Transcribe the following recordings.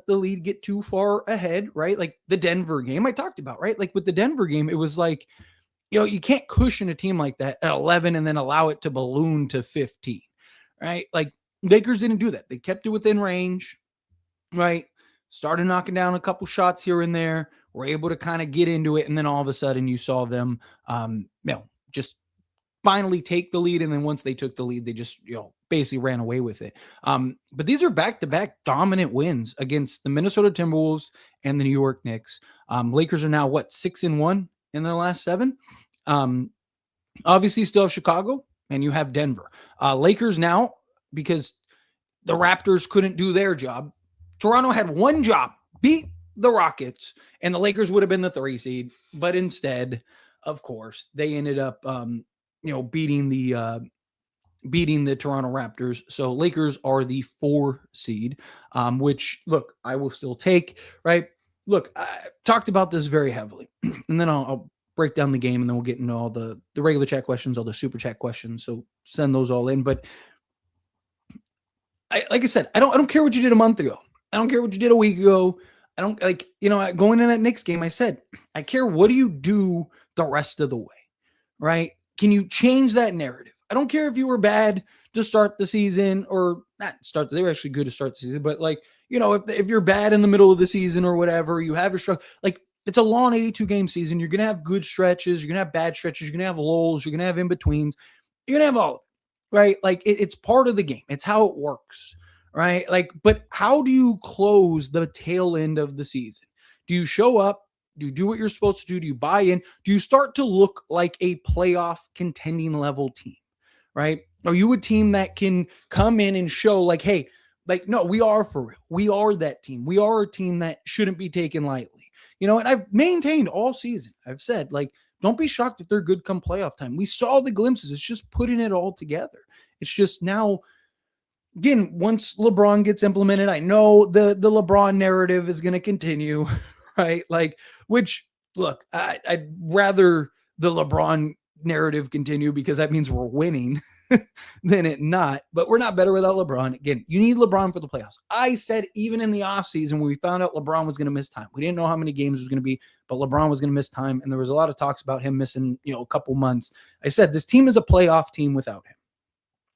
let the lead get too far ahead, right? Like the Denver game I talked about, right? Like with the Denver game, it was like, you can't cushion a team like that at 11 and then allow it to balloon to 15, right? Like Lakers didn't do that. They kept it within range, right? Started knocking down a couple shots here and there, were able to kind of get into it. And then all of a sudden you saw them, just finally take the lead. And then once they took the lead, they just, basically ran away with it. But these are back-to-back dominant wins against the Minnesota Timberwolves and the New York Knicks. Lakers are now 6-1 in their last 7. Obviously still have Chicago and you have Denver. Lakers now, because the Raptors couldn't do their job, Toronto had one job, beat the Rockets, and the Lakers would have been the 3 seed. But instead, of course, they ended up, beating the Toronto Raptors. So Lakers are the 4 seed, which, look, I will still take, right? Look, I talked about this very heavily, and then I'll break down the game, and then we'll get into all the regular chat questions, all the super chat questions. So send those all in. But like I said, I don't care what you did a month ago. I don't care what you did a week ago. I don't going into that Knicks game, I said, I care what do you do the rest of the way, right? Can you change that narrative? I don't care if you were bad to start the season or not start. They were actually good to start the season, but if you're bad in the middle of the season or whatever, you have your struggle. Like it's a long 82 game season. You're going to have good stretches. You're going to have bad stretches. You're going to have lulls. You're going to have in-betweens. You're going to have all of it, right? Like it's part of the game. It's how it works. Right? Like, but how do you close the tail end of the season? Do you show up? Do you do what you're supposed to do? Do you buy in? Do you start to look like a playoff contending level team? Right? Are you a team that can come in and show like, hey, like, no, we are for real. We are that team. We are a team that shouldn't be taken lightly. And I've maintained all season. I've said, like, don't be shocked if they're good come playoff time. We saw the glimpses. It's just putting it all together. It's just now, again, once LeBron gets implemented, I know the LeBron narrative is going to continue, right? Like, which, look, I'd rather the LeBron narrative continue because that means we're winning than it not. But we're not better without LeBron. Again, you need LeBron for the playoffs. I said even in the offseason when we found out LeBron was going to miss time, we didn't know how many games it was going to be, but LeBron was going to miss time. And there was a lot of talks about him missing, a couple months. I said this team is a playoff team without him,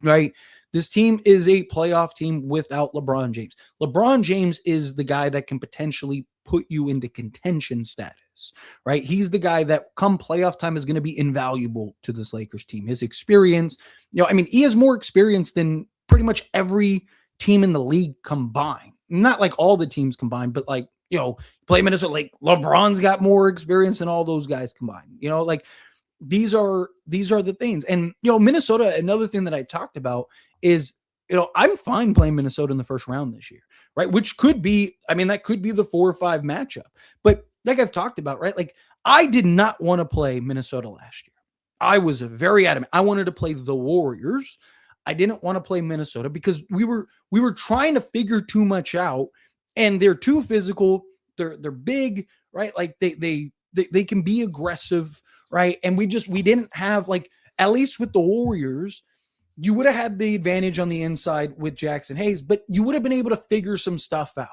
right? This team is a playoff team without LeBron James. LeBron James is the guy that can potentially put you into contention status, right? He's the guy that come playoff time is going to be invaluable to this Lakers team. His experience, he has more experience than pretty much every team in the league combined. Not like all the teams combined, but like, play Minnesota, like LeBron's got more experience than all those guys combined, these are the things. And, Minnesota, another thing that I talked about is, I'm fine playing Minnesota in the first round this year, right? Which could be, that could be the 4 or 5 matchup. But like I've talked about, right? Like I did not want to play Minnesota last year. I was very adamant. I wanted to play the Warriors. I didn't want to play Minnesota because we were trying to figure too much out, and they're too physical. They're big, right? Like they can be aggressive. Right. And we didn't have, like, at least with the Warriors, you would have had the advantage on the inside with Jackson Hayes, but you would have been able to figure some stuff out.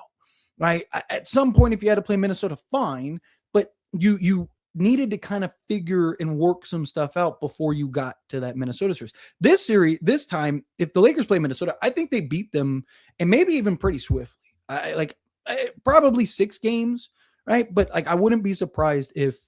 Right. At some point, if you had to play Minnesota, fine. But you needed to kind of figure and work some stuff out before you got to that Minnesota series. This time, if the Lakers play Minnesota, I think they beat them, and maybe even pretty swiftly. Probably 6 games. Right. But like, I wouldn't be surprised if,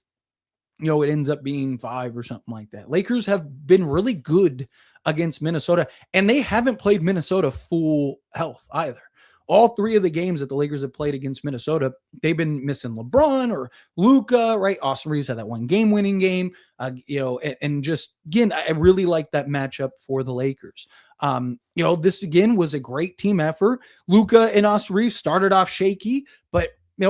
it ends up being 5 or something like that. Lakers have been really good against Minnesota, and they haven't played Minnesota full health either. All 3 of the games that the Lakers have played against Minnesota, they've been missing LeBron or Luka, right? Austin Reaves had that one game-winning game, and just, again, I really like that matchup for the Lakers. This, again, was a great team effort. Luka and Austin Reaves started off shaky, but,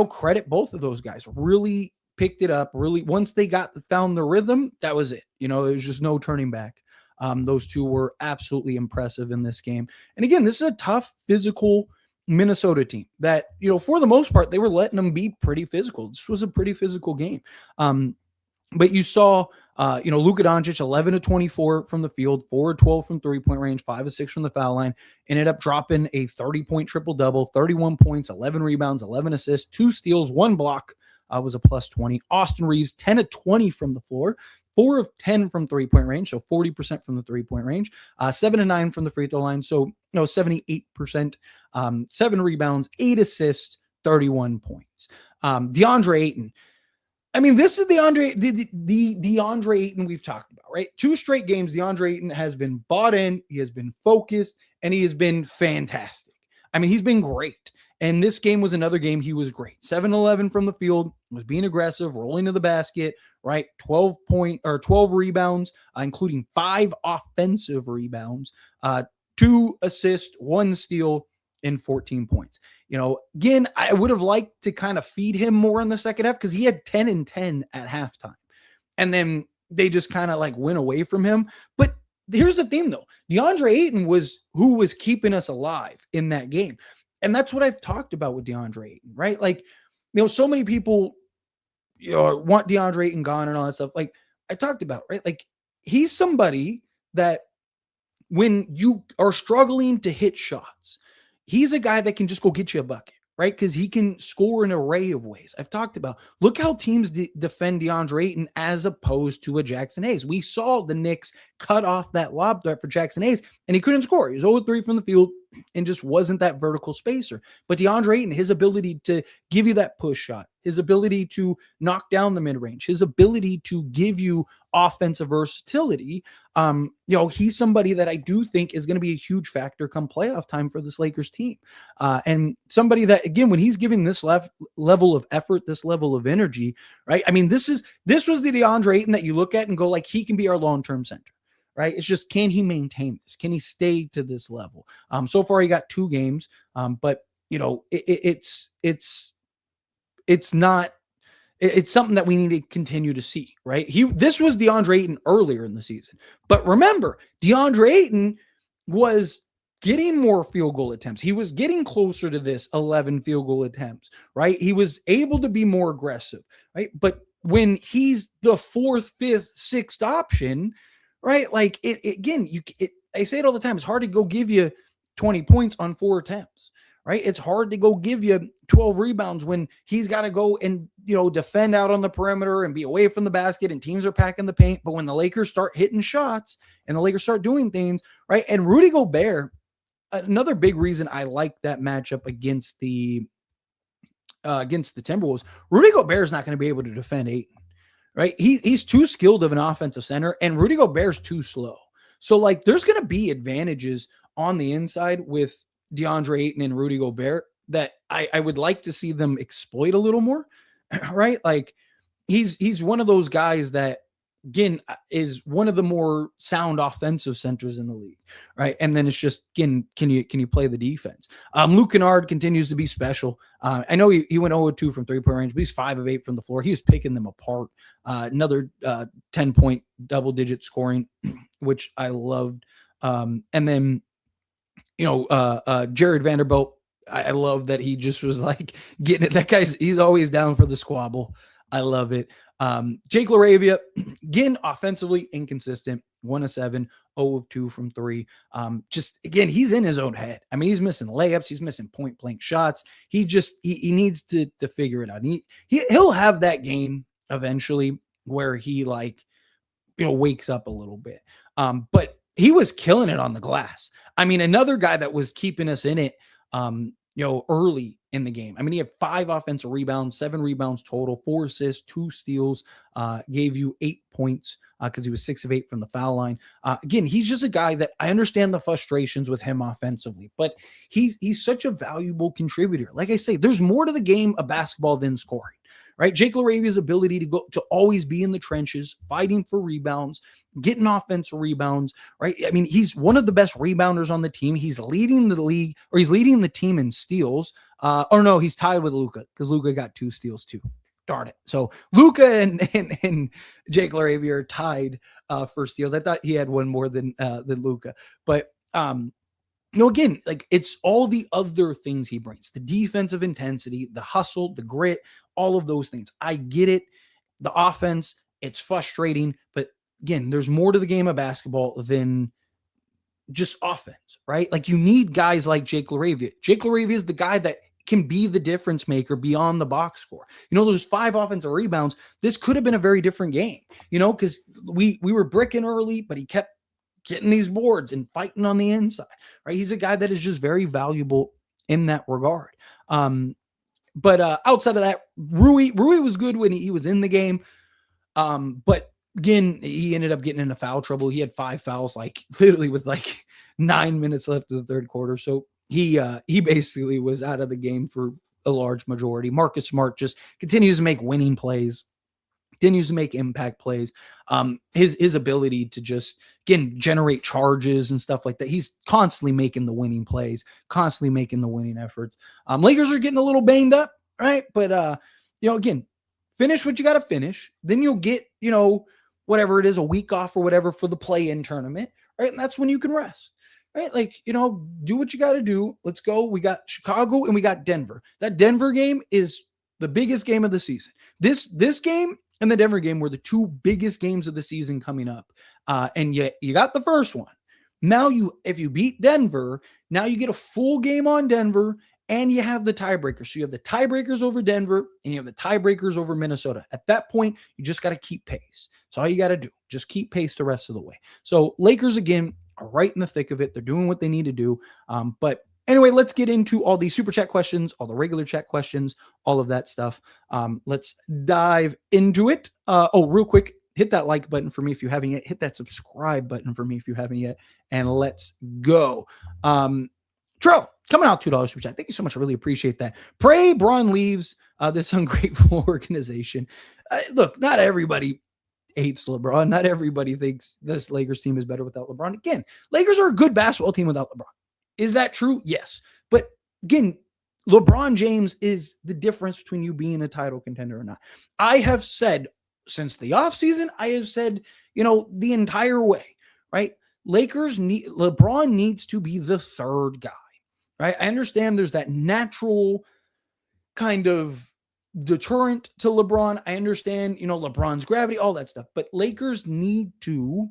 credit both of those guys. Really picked it up. Really, once they found the rhythm, that was it. It was just no turning back. Those two were absolutely impressive in this game. And again, this is a tough, physical Minnesota team that, for the most part, they were letting them be pretty physical. This was a pretty physical game. But you saw Luka Doncic, 11 of 24 from the field, 4 of 12 from 3-point range, 5 of 6 from the foul line, ended up dropping a 30-point triple-double, 31 points, 11 rebounds, 11 assists, 2 steals, 1 block, was a plus 20. Austin Reaves, 10 of 20 from the floor, 4 of 10 from 3-point range, so 40% from the 3-point range, 7 of 9 from the free throw line, so 78%, 7 rebounds, 8 assists, 31 points. DeAndre Ayton. I mean, this is the DeAndre Ayton we've talked about, right? 2 straight games, DeAndre Ayton has been bought in, he has been focused, and he has been fantastic. I mean, he's been great. And this game was another game he was great. 7-11 from the field, was being aggressive, rolling to the basket, right? 12 rebounds, including 5 offensive rebounds, 2 assists, 1 steal, and 14 points. Again, I would have liked to kind of feed him more in the second half because he had 10 and 10 at halftime. And then they just kind of like went away from him. But here's the thing, though. DeAndre Ayton was who was keeping us alive in that game. And that's what I've talked about with DeAndre Ayton, right? Like, so many people want DeAndre Ayton gone and all that stuff. Like I talked about, right? Like he's somebody that when you are struggling to hit shots, he's a guy that can just go get you a bucket, right? Because he can score an array of ways. I've talked about, look how teams defend DeAndre Ayton as opposed to a Jackson Hayes. We saw the Knicks cut off that lob threat for Jackson Hayes, and he couldn't score. He was 0-3 from the field and just wasn't that vertical spacer. But DeAndre Ayton, his ability to give you that push shot, his ability to knock down the mid-range, his ability to give you offensive versatility, he's somebody that I do think is going to be a huge factor come playoff time for this Lakers team. And somebody that, again, when he's giving this level of effort, this level of energy, right? I mean, this was the DeAndre Ayton that you look at and go like, he can be our long-term center. Right. It's just, can he maintain this? Can he stay to this level? So far he got 2 games. But it's something that we need to continue to see, right? This was DeAndre Ayton earlier in the season. But remember, DeAndre Ayton was getting more field goal attempts. He was getting closer to this 11 field goal attempts, right? He was able to be more aggressive, right? But when he's the 4th, 5th, 6th option, right? Like I say it all the time. It's hard to go give you 20 points on 4 attempts, right? It's hard to go give you 12 rebounds when he's got to go and, defend out on the perimeter and be away from the basket and teams are packing the paint. But when the Lakers start hitting shots and the Lakers start doing things, right? And Rudy Gobert, another big reason I like that matchup against the Timberwolves, Rudy Gobert is not going to be able to defend Ayton. Right. He's too skilled of an offensive center, and Rudy Gobert's too slow. So like there's going to be advantages on the inside with DeAndre Ayton and Rudy Gobert that I would like to see them exploit a little more. Right. Like he's one of those guys that, again, is one of the more sound offensive centers in the league, right? And then it's just, again, can you play the defense? Luke Kennard continues to be special. I know he went 0-2 from 3-point range, but he's 5 of 8 from the floor. He was picking them apart. Another 10-point double-digit scoring, which I loved. And then, Jared Vanderbilt, I love that he just was like getting it. That he's always down for the squabble. I love it. Jake LaRavia, again, offensively inconsistent, 1 of 7, 0 of 2 from 3. Just again, he's in his own head. I mean, he's missing layups, he's missing point blank shots. He needs to figure it out. He'll have that game eventually where he wakes up a little bit. But he was killing it on the glass. I mean, another guy that was keeping us in it, early in the game. I mean, he had 5 offensive rebounds, 7 rebounds total, 4 assists, 2 steals, gave you 8 points because he was 6 of 8 from the foul line. Again, he's just a guy that I understand the frustrations with him offensively, but he's such a valuable contributor. Like I say, there's more to the game of basketball than scoring. Right? Jake LaRavia's ability to always be in the trenches, fighting for rebounds, getting offensive rebounds, right? I mean, he's one of the best rebounders on the team. He's leading the league, or he's leading the team in steals. Or no, he's tied with Luka because Luka got 2 steals too. Darn it. So Luka and Jake LaRavia are tied for steals. I thought he had one more than Luka. But again, like it's all the other things he brings, the defensive intensity, the hustle, the grit, all of those things. I get it. The offense, It's frustrating, but again, there's more to the game of basketball than just offense, right? Like you need guys like Jake LaRavia. Jake LaRavia is the guy that can be the difference maker beyond the box score. Those 5 offensive rebounds, this could have been a very different game, because we were bricking early, but he kept getting these boards and fighting on the inside, right? He's a guy that is just very valuable in that regard. But outside of that, Rui was good when he was in the game. But again, he ended up getting into foul trouble. He had 5 fouls, like literally with like 9 minutes left of the third quarter. So he basically was out of the game for a large majority. Marcus Smart just continues to make winning plays, continues to make impact plays. His ability to just, again, generate charges and stuff like that. He's constantly making the winning plays, constantly making the winning efforts. Lakers are getting a little banged up, right? But, again, finish what you got to finish. Then you'll get, whatever it is, a week off or whatever for the play-in tournament, right? And that's when you can rest, right? Like, do what you got to do. Let's go. We got Chicago and we got Denver. That Denver game is the biggest game of the season. This game and the Denver game were the 2 biggest games of the season coming up. And yet you got the first one. Now if you beat Denver, now you get a full game on Denver and you have the tiebreakers. So you have the tiebreakers over Denver and you have the tiebreakers over Minnesota. At that point, you just got to keep pace. That's all you got to do. Just keep pace the rest of the way. So Lakers, again, are right in the thick of it. They're doing what they need to do. But anyway, let's get into all the super chat questions, all the regular chat questions, all of that stuff. Let's dive into it. Real quick, hit that like button for me if you haven't yet. Hit that subscribe button for me if you haven't yet. And let's go. Trell, coming out $2 super chat. Thank you so much. I really appreciate that. Pray Bron leaves this ungrateful organization. Look, not everybody hates LeBron. Not everybody thinks this Lakers team is better without LeBron. Again, Lakers are a good basketball team without LeBron. Is that true? Yes. But again, LeBron James is the difference between you being a title contender or not. I have said since the offseason, I have said, the entire way, right? LeBron needs to be the third guy, right? I understand there's that natural kind of deterrent to LeBron. I understand, LeBron's gravity, all that stuff, but Lakers need to,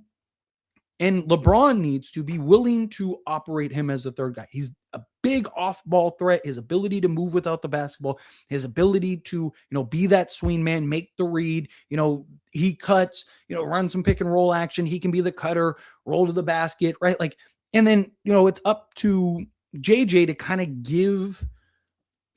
and LeBron needs to be willing to operate him as the third guy. He's a big off-ball threat. His ability to move without the basketball, his ability to, be that swing man, make the read, he cuts, run some pick and roll action. He can be the cutter, roll to the basket, right? Like, and then, it's up to JJ to kind of give,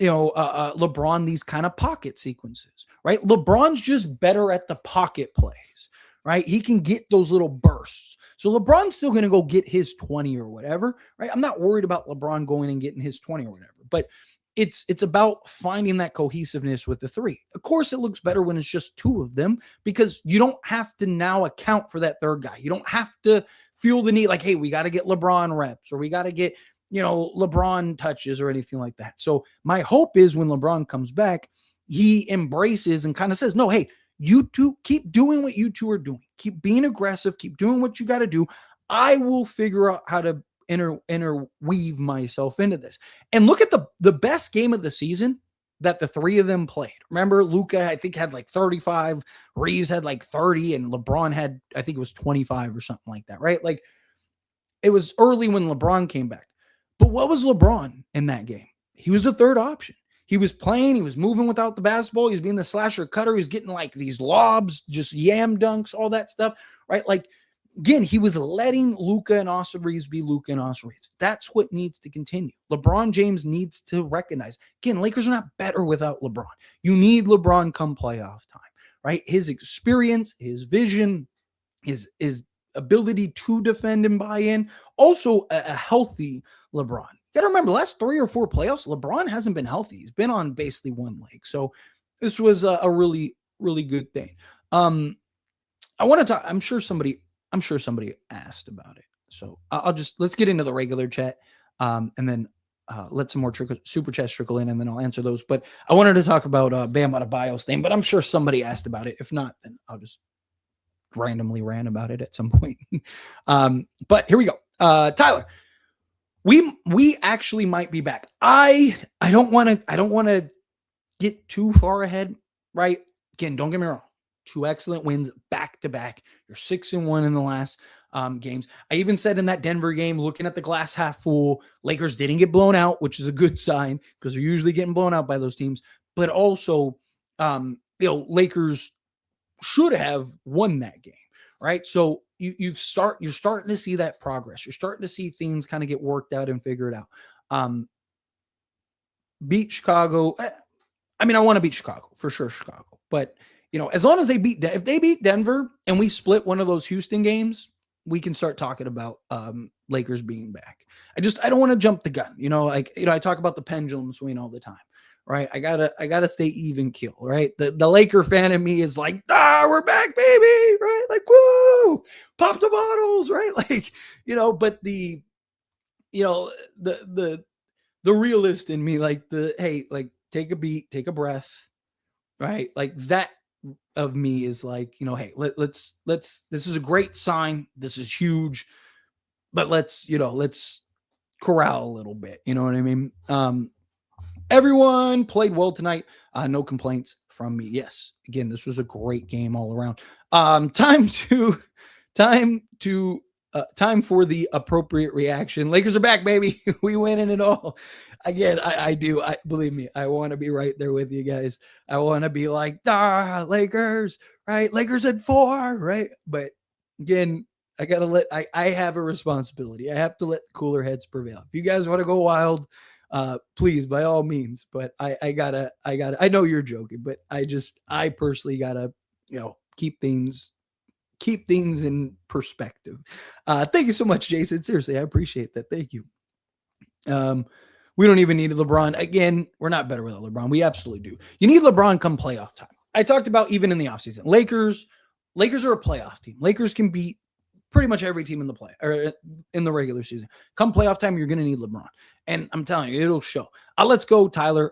LeBron these kind of pocket sequences, right? LeBron's just better at the pocket plays, right? He can get those little bursts. So LeBron's still going to go get his 20 or whatever, right? I'm not worried about LeBron going and getting his 20 or whatever, but it's about finding that cohesiveness with the 3. Of course, it looks better when it's just 2 of them because you don't have to now account for that third guy. You don't have to feel the need like, hey, we got to get LeBron reps or we got to get, LeBron touches or anything like that. So my hope is when LeBron comes back, he embraces and kind of says, no, hey, you two keep doing what you two are doing. Keep being aggressive. Keep doing what you got to do. I will figure out how to interweave myself into this. And look at the best game of the season that the 3 of them played. Remember, Luka, I think, had like 35. Reaves had like 30. And LeBron had, I think it was 25 or something like that, right? Like, it was early when LeBron came back. But what was LeBron in that game? He was the third option. He was playing. He was moving without the basketball. He was being the slasher cutter. He was getting like these lobs, just yam dunks, all that stuff, right? Like, again, he was letting Luka and Austin Reaves be Luka and Austin Reaves. That's what needs to continue. LeBron James needs to recognize, again, Lakers are not better without LeBron. You need LeBron come playoff time, right? His experience, his vision, his ability to defend and buy in. Also, a healthy LeBron. You got to remember, the last 3 or 4 playoffs, LeBron hasn't been healthy. He's been on basically one leg. So this was a really, really good thing. I want to talk. I'm sure somebody asked about it. So let's get into the regular chat, and then let some more super chats trickle in, and then I'll answer those. But I wanted to talk about Bam Adebayo's thing, but I'm sure somebody asked about it. If not, then I'll just randomly rant about it at some point. But here we go. Tyler, we actually might be back. I don't want to get too far ahead, right? Again, don't get me wrong. 2 excellent wins back to back. You're 6-1 in the last games. I even said in that Denver game, looking at the glass half full, Lakers didn't get blown out, which is a good sign because they're usually getting blown out by those teams. But also, Lakers should have won that game, right? So you're starting to see that progress. You're starting to see things kind of get worked out and figured out. Beat Chicago. I mean, I want to beat Chicago for sure, Chicago. But as long as if they beat Denver and we split one of those Houston games, we can start talking about Lakers being back. I don't want to jump the gun. I talk about the pendulum swing all the time, right? I gotta stay even keel, right? The Laker fan in me is like, we're back, baby, right? Like, woo, pop the bottles, right? Like, but the realist in me, like take a beat, take a breath, right? Like that of me is like, hey, let's this is a great sign. This is huge, but let's corral a little bit. You know what I mean? Everyone played well tonight. No complaints from me. Yes. Again, this was a great game all around. Time for the appropriate reaction. Lakers are back, baby. We winning it all. Again, I do. Believe me, I want to be right there with you guys. I want to be like, Lakers, right? Lakers at 4, right? But again, I have a responsibility. I have to let the cooler heads prevail. If you guys want to go wild, please, by all means. But I know you're joking, but I personally gotta, keep things in perspective. Thank you so much, Jason. Seriously, I appreciate that. Thank you. We don't even need LeBron. Again, we're not better without LeBron. We absolutely do. You need LeBron come playoff time. I talked about even in the offseason. Lakers are a playoff team. Lakers can beat pretty much every team in the regular season. Come playoff time, you're going to need LeBron. And I'm telling you, it'll show. Let's go, Tyler.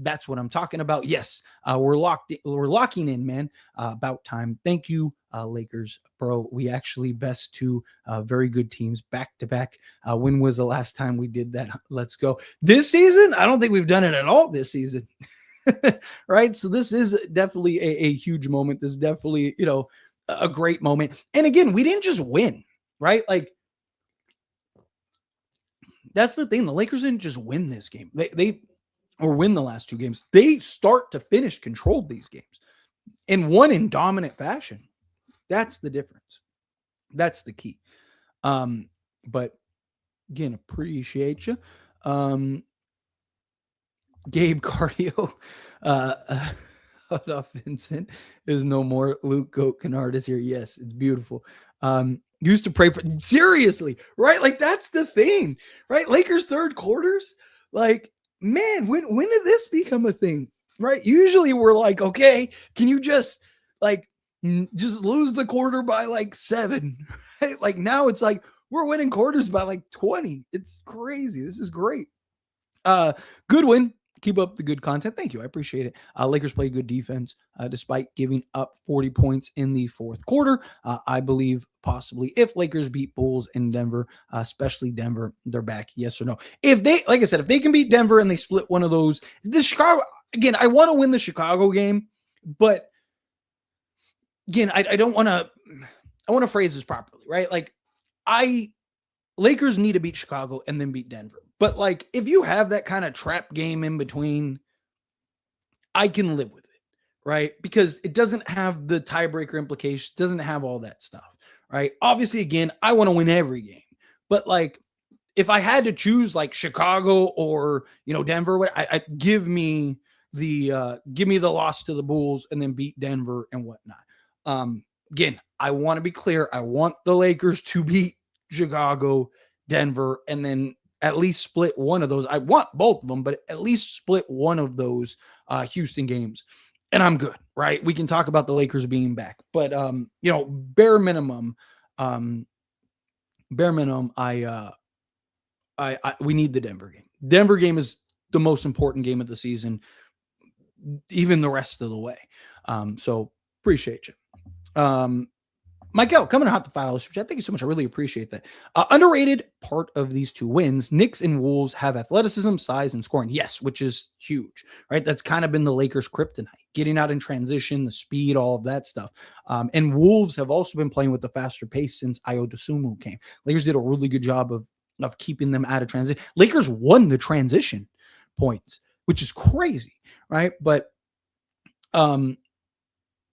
That's what I'm talking about. Yes, we're locking in, man. About time. Thank you, Lakers, bro. We actually best 2 very good teams back to back. When was the last time we did that? Let's go. This season, I don't think we've done it at all this season. Right? So this is definitely a huge moment. This is definitely, a great moment. And again, we didn't just win, right? Like, that's the thing. The Lakers didn't just win this game. They or win the last 2 games. They start to finish controlled these games and won in dominant fashion. That's the difference. That's the key. But again, appreciate you. Gabe Cardio, Vincent is no more. Luke Goat Kennard is here. Yes, it's beautiful. Used to pray for, seriously, right? Like, that's the thing, right? Lakers third quarters, like, man, when did this become a thing, right? Usually we're like, okay, can you just lose the quarter by like 7, right? Like, now it's like we're winning quarters by like 20. It's crazy. This is great. Good win. Keep up the good content. Thank you. I appreciate it. Lakers played good defense despite giving up 40 points in the fourth quarter. I believe possibly if Lakers beat Bulls in Denver, especially Denver, they're back. Yes or no? If they, like I said, if they can beat Denver and they split one of those, the Chicago, again, I want to win the Chicago game, but again, I want to phrase this properly, right? Like, Lakers need to beat Chicago and then beat Denver. But like, if you have that kind of trap game in between, I can live with it, right? Because it doesn't have the tiebreaker implications, doesn't have all that stuff, right? Obviously, again, I want to win every game. But like, if I had to choose like Chicago or, Denver, I give me the loss to the Bulls and then beat Denver and whatnot. Again, I want to be clear. I want the Lakers to beat Chicago, Denver, and then at least split one of those. I want both of them, but at least split one of those Houston games, and I'm good, right? We can talk about the Lakers being back, but bare minimum, we need the Denver game. Denver game is the most important game of the season, even the rest of the way. So appreciate you. Michael, coming to hot the $5 super chat. Thank you so much. I really appreciate that. Underrated part of these two wins. Knicks and Wolves have athleticism, size, and scoring. Yes, which is huge, right? That's kind of been the Lakers' kryptonite. Getting out in transition, the speed, all of that stuff. And Wolves have also been playing with the faster pace since Ayo Dosunmu came. Lakers did a really good job of keeping them out of transition. Lakers won the transition points, which is crazy, right? But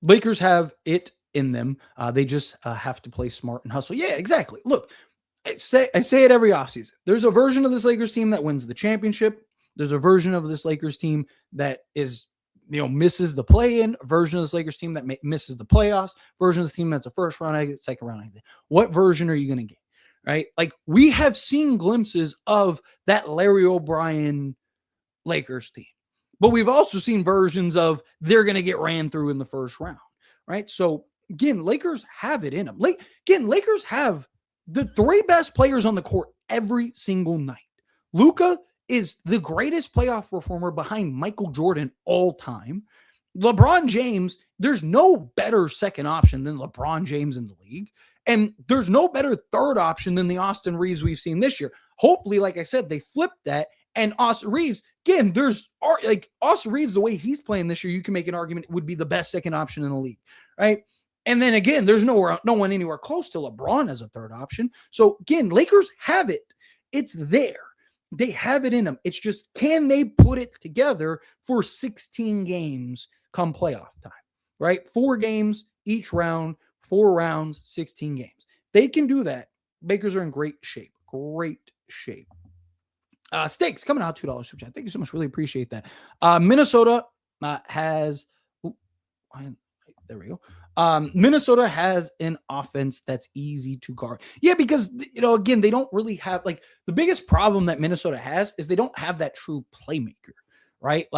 Lakers have it in them. They just have to play smart and hustle. Yeah, exactly. Look, I say it every offseason. There's a version of this Lakers team that wins the championship. There's a version of this Lakers team that is, misses the play-in. A version of this Lakers team that misses the playoffs. Version of the team that's a first round exit, second round exit. What version are you going to get? Right? Like, we have seen glimpses of that Larry O'Brien Lakers team, but we've also seen versions of they're going to get ran through in the first round. Right? So again, Lakers have it in them. Lakers have the three best players on the court every single night. Luka is the greatest playoff performer behind Michael Jordan all time. LeBron James, there's no better second option than LeBron James in the league. And there's no better third option than the Austin Reaves we've seen this year. Hopefully, like I said, they flipped that. And Austin Reaves, again, Austin Reaves, the way he's playing this year, you can make an argument would be the best second option in the league, right? And then again, there's no one anywhere close to LeBron as a third option. So again, Lakers have it. It's there. They have it in them. It's just, can they put it together for 16 games come playoff time, right? 4 games each round, 4 rounds, 16 games. They can do that. Lakers are in great shape. Great shape. Stakes coming out $2 super chat. Thank you so much. Really appreciate that. Minnesota has. There we go. Minnesota has an offense that's easy to guard. Yeah, because, again, they don't really have, the biggest problem that Minnesota has is they don't have that true playmaker, right?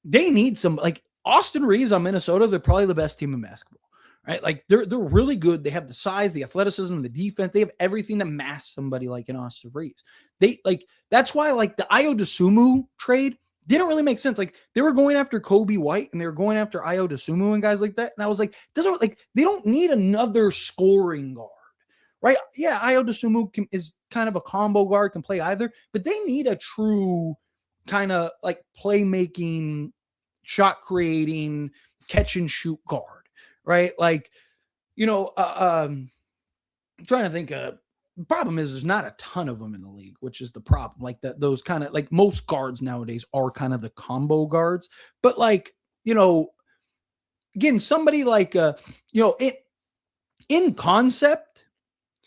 They need some, Austin Reaves on Minnesota. They're probably the best team in basketball, right? They're really good. They have the size, the athleticism, the defense. They have everything to mask somebody like an Austin Reaves. That's why, the Ayo Dosunmu trade didn't really make sense. They were going after Kobe White and they were going after Ayo Dosunmu and guys like that. And I was like, they don't need another scoring guard, right? Yeah, Ayo Dosunmu is kind of a combo guard, can play either, but they need a true kind of playmaking, shot creating, catch and shoot guard, right? I'm trying to think. The problem is there's not a ton of them in the league, which is the problem. Those kind of most guards nowadays are kind of the combo guards. But again, somebody in concept,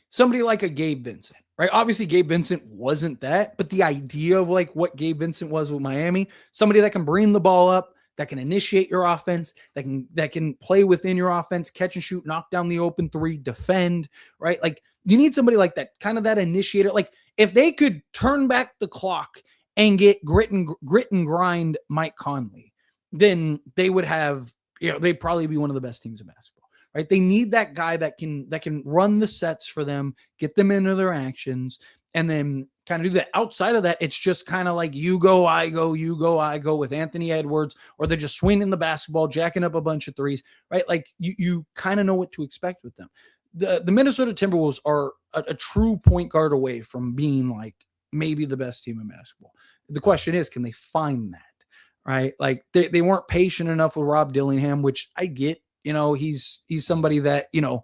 somebody like a Gabe Vincent, right? Obviously, Gabe Vincent wasn't that, but the idea of what Gabe Vincent was with Miami, somebody that can bring the ball up, that can initiate your offense, that can play within your offense, catch and shoot, knock down the open three, defend, right? You need somebody like that, kind of that initiator. If they could turn back the clock and get grit and grind Mike Conley, then they would have, they'd probably be one of the best teams in basketball, right? They need that guy that can run the sets for them, get them into their actions, and then kind of do that. Outside of that, it's just kind of you go, I go, you go, I go with Anthony Edwards, or they're just swinging the basketball, jacking up a bunch of threes, right? You kind of know what to expect with them. The Minnesota Timberwolves are a true point guard away from being maybe the best team in basketball. The question is, can they find that, right? They weren't patient enough with Rob Dillingham, which I get. He's somebody that you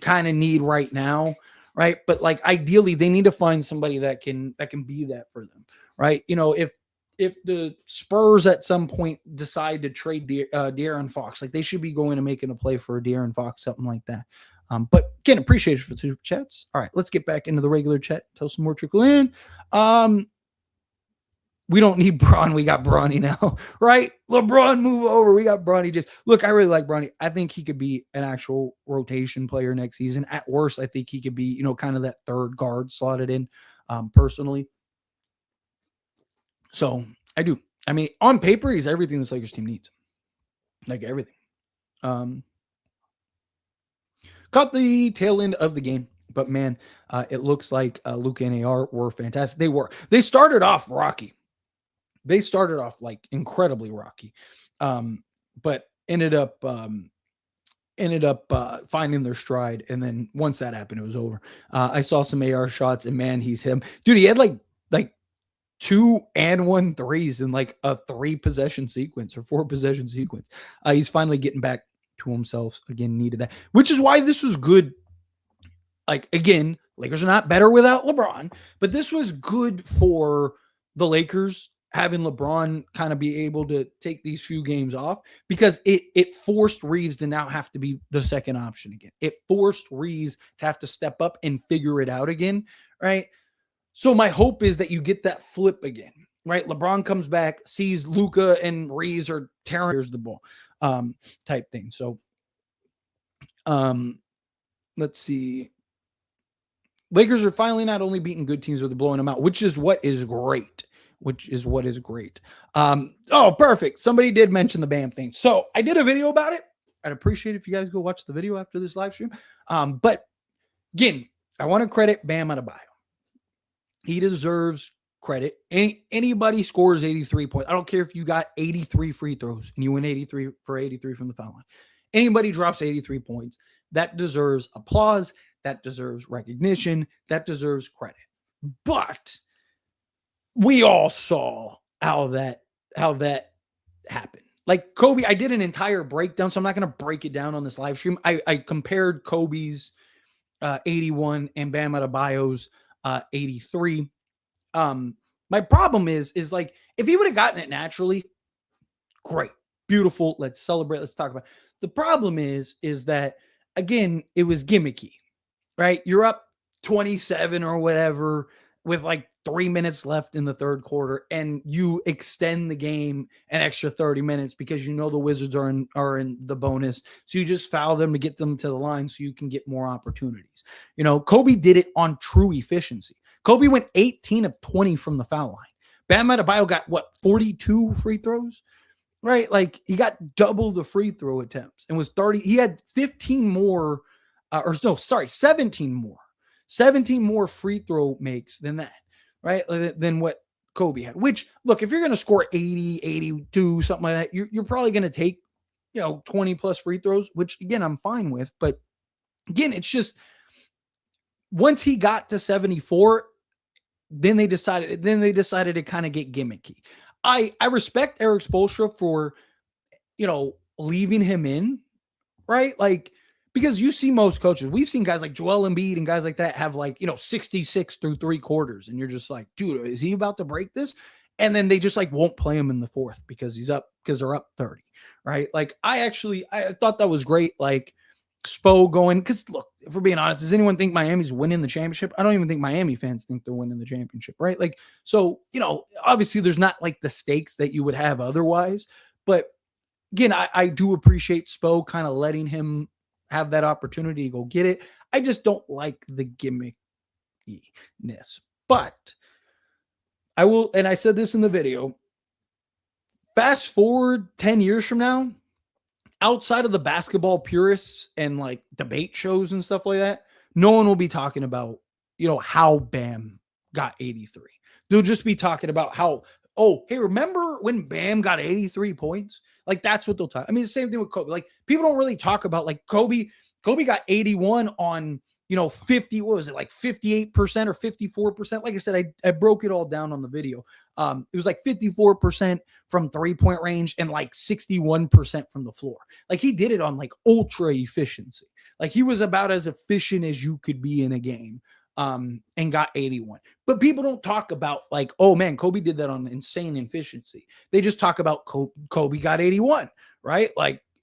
kind of need right now, right? But ideally, they need to find somebody that can be that for them, right? If the Spurs at some point decide to trade De'Aaron Fox, they should be going and making a play for De'Aaron Fox, something like that. But again, appreciate it for the super chats. All right, let's get back into the regular chat until some more trickle in. We don't need Bron. We got Bronny now, right? LeBron, move over. We got Bronny James. Look, I really like Bronny. I think he could be an actual rotation player next season. At worst, I think he could be, kind of that third guard slotted in, personally. So I do. I mean, on paper, he's everything this Lakers team needs. Everything. Caught the tail end of the game, but man, it looks like Luka and AR were fantastic. They started off rocky. They started off incredibly rocky, but ended up ended up finding their stride. And then once that happened, it was over. I saw some AR shots, and man, he's him. Dude, he had like 2 and 1 threes in like a 3 possession sequence or 4 possession sequence. He's finally getting back to himself again. Needed that, which is why this was good. Like, again, Lakers are not better without LeBron, but this was good for the Lakers having LeBron kind of be able to take these few games off, because it forced Reaves to now have to be the second option again. It forced Reaves to have to step up and figure it out again, right? So my hope is that you get that flip again, right? LeBron comes back, sees Luka and Reaves are tearing the ball, type thing. So, let's see. Lakers are finally not only beating good teams, but they're blowing them out, which is what is great. Oh, perfect. Somebody did mention the Bam thing. So I did a video about it. I'd appreciate if you guys go watch the video after this live stream. But again, I want to credit Bam Adebayo. He deserves credit. Anybody scores 83 points. I don't care if you got 83 free throws and you win 83 from the foul line. Anybody drops 83 points, that deserves applause. That deserves recognition. That deserves credit. But we all saw how that happened. Like Kobe, I did an entire breakdown, so I'm not going to break it down on this live stream. I compared Kobe's 81 and Bam Adebayo's 83. My problem is like, if he would have gotten it naturally, great, beautiful. Let's celebrate. Let's talk about it. The problem is that, again, it was gimmicky, right? You're up 27 or whatever with like 3 minutes left in the third quarter, and you extend the game an extra 30 minutes because you know the Wizards are in the bonus. So you just foul them to get them to the line so you can get more opportunities. You know, Kobe did it on true efficiency. Kobe went 18 of 20 from the foul line. Bam Adebayo got 42 free throws, right? Like, he got double the free throw attempts and was 30. He had 17 more free throw makes than that, right? Than what Kobe had, which, look, if you're going to score 80, 82, something like that, you're probably going to take, 20 plus free throws, which again, I'm fine with. But again, it's just, once he got to 74, then they decided to kind of get gimmicky. I respect Eric Spoelstra for, leaving him in, right? Like, because you see most coaches, we've seen guys like Joel Embiid and guys like that have 66 through 3 quarters. And you're just like, dude, is he about to break this? And then they just won't play him in the fourth because they're up 30, right? Like, I thought that was great. Like, Spo going, because look, if we're being honest, does anyone think Miami's winning the championship? I don't even think Miami fans think they're winning the championship, right? Like, so, obviously there's not the stakes that you would have otherwise. But again, I do appreciate Spo kind of letting him have that opportunity to go get it. I just don't like the gimmickiness. But I will, and I said this in the video, fast forward 10 years from now, outside of the basketball purists and debate shows and stuff like that, no one will be talking about, how Bam got 83. They'll just be talking about how, oh, hey, remember when Bam got 83 points? That's what they'll talk. I mean, the same thing with Kobe. People don't really talk about Kobe got 81 on, 50, what was it? 58% or 54%. Like I said, I broke it all down on the video. It was 54% from 3-point range and 61% from the floor. He did it on ultra efficiency. He was about as efficient as you could be in a game. And got 81. But people don't talk about oh man, Kobe did that on insane efficiency. They just talk about Kobe got 81, right?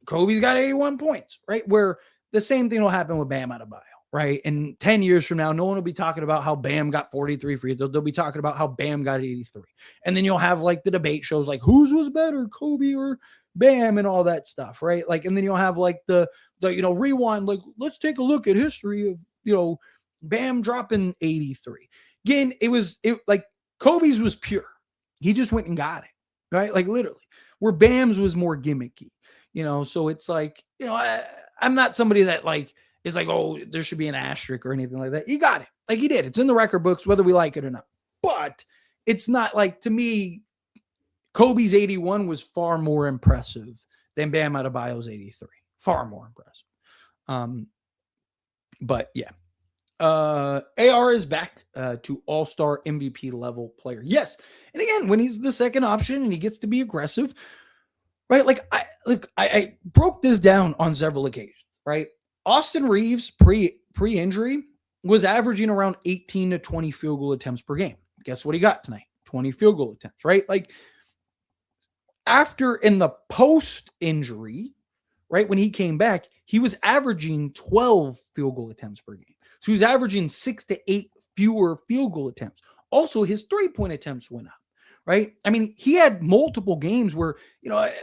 Kobe's got 81 points, right? Where the same thing will happen with Bam Adebayo, right? And 10 years from now, no one will be talking about how Bam got 43 free throws. They'll be talking about how Bam got 83. And then you'll have the debate shows whose was better, Kobe or Bam, and all that stuff, right? And then you'll have the rewind, let's take a look at history of, Bam dropping 83. Again, Kobe's was pure. He just went and got it, right? Literally. Where Bam's was more gimmicky, so it's I'm not somebody that is oh, there should be an asterisk or anything like that. He got it. He did. It's in the record books, whether we like it or not. But it's not to me, Kobe's 81 was far more impressive than Bam Adebayo's 83. Far more impressive. But yeah. AR is back to all-star MVP level player. Yes. And again, when he's the second option and he gets to be aggressive, right? Like I broke this down on several occasions, right? Austin Reaves pre-injury was averaging around 18 to 20 field goal attempts per game. Guess what he got tonight? 20 field goal attempts, right? Like after in the post-injury, right, when he came back, he was averaging 12 field goal attempts per game. So he was averaging 6 to 8 fewer field goal attempts. Also, his three-point attempts went up, right? I mean, he had multiple games where,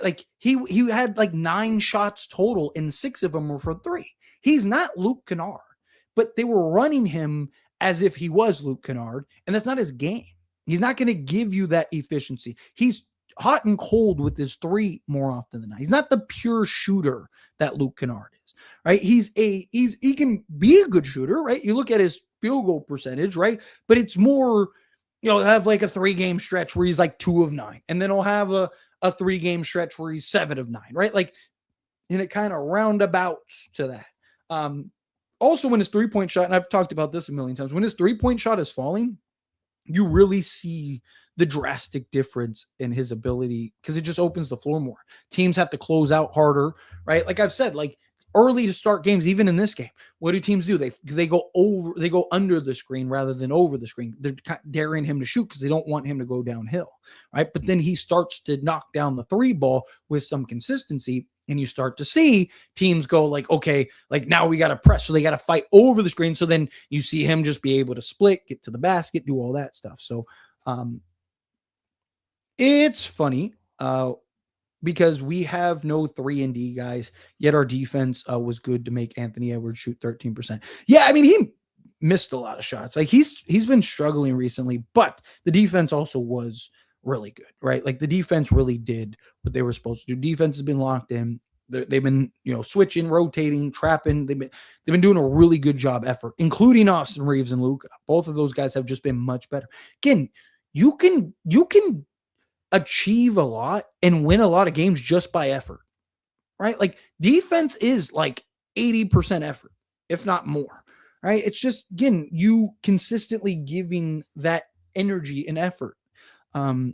like he had like 9 shots total and 6 of them were for 3. He's not Luke Kennard, but they were running him as if he was Luke Kennard, and that's not his game. He's not going to give you that efficiency. He's hot and cold with his 3 more often than not. He's not the pure shooter that Luke Kennard is, right? He can be a good shooter, right? You look at his field goal percentage, right? But it's more, he'll have like a 3-game stretch where he's like 2 of 9, and then he'll have a 3-game stretch where he's 7 of 9, right? Like, and it kind of roundabouts to that. Also, when his 3-point shot, and I've talked about this a million times, when his 3-point shot is falling, you really see the drastic difference in his ability because it just opens the floor more. Teams have to close out harder, right? Like I've said, like early to start games, even in this game, what do teams do? They go under the screen rather than over the screen. They're daring him to shoot because they don't want him to go downhill, right? But then he starts to knock down the 3 ball with some consistency, and you start to see teams go like, okay, like now we got to press, so they got to fight over the screen. So then you see him just be able to split, get to the basket, do all that stuff. So it's funny because we have no 3-and-D guys, yet our defense was good to make Anthony Edwards shoot 13%. Yeah, I mean, he missed a lot of shots. Like he's been struggling recently, but the defense also was really good, right? Like the defense really did what they were supposed to do. Defense has been locked in. They've been, switching, rotating, trapping. They've been doing a really good job effort, including Austin Reaves and Luka. Both of those guys have just been much better. Again, you can achieve a lot and win a lot of games just by effort, right? Like defense is like 80% effort, if not more, right? It's just, again, you consistently giving that energy and effort. Ty,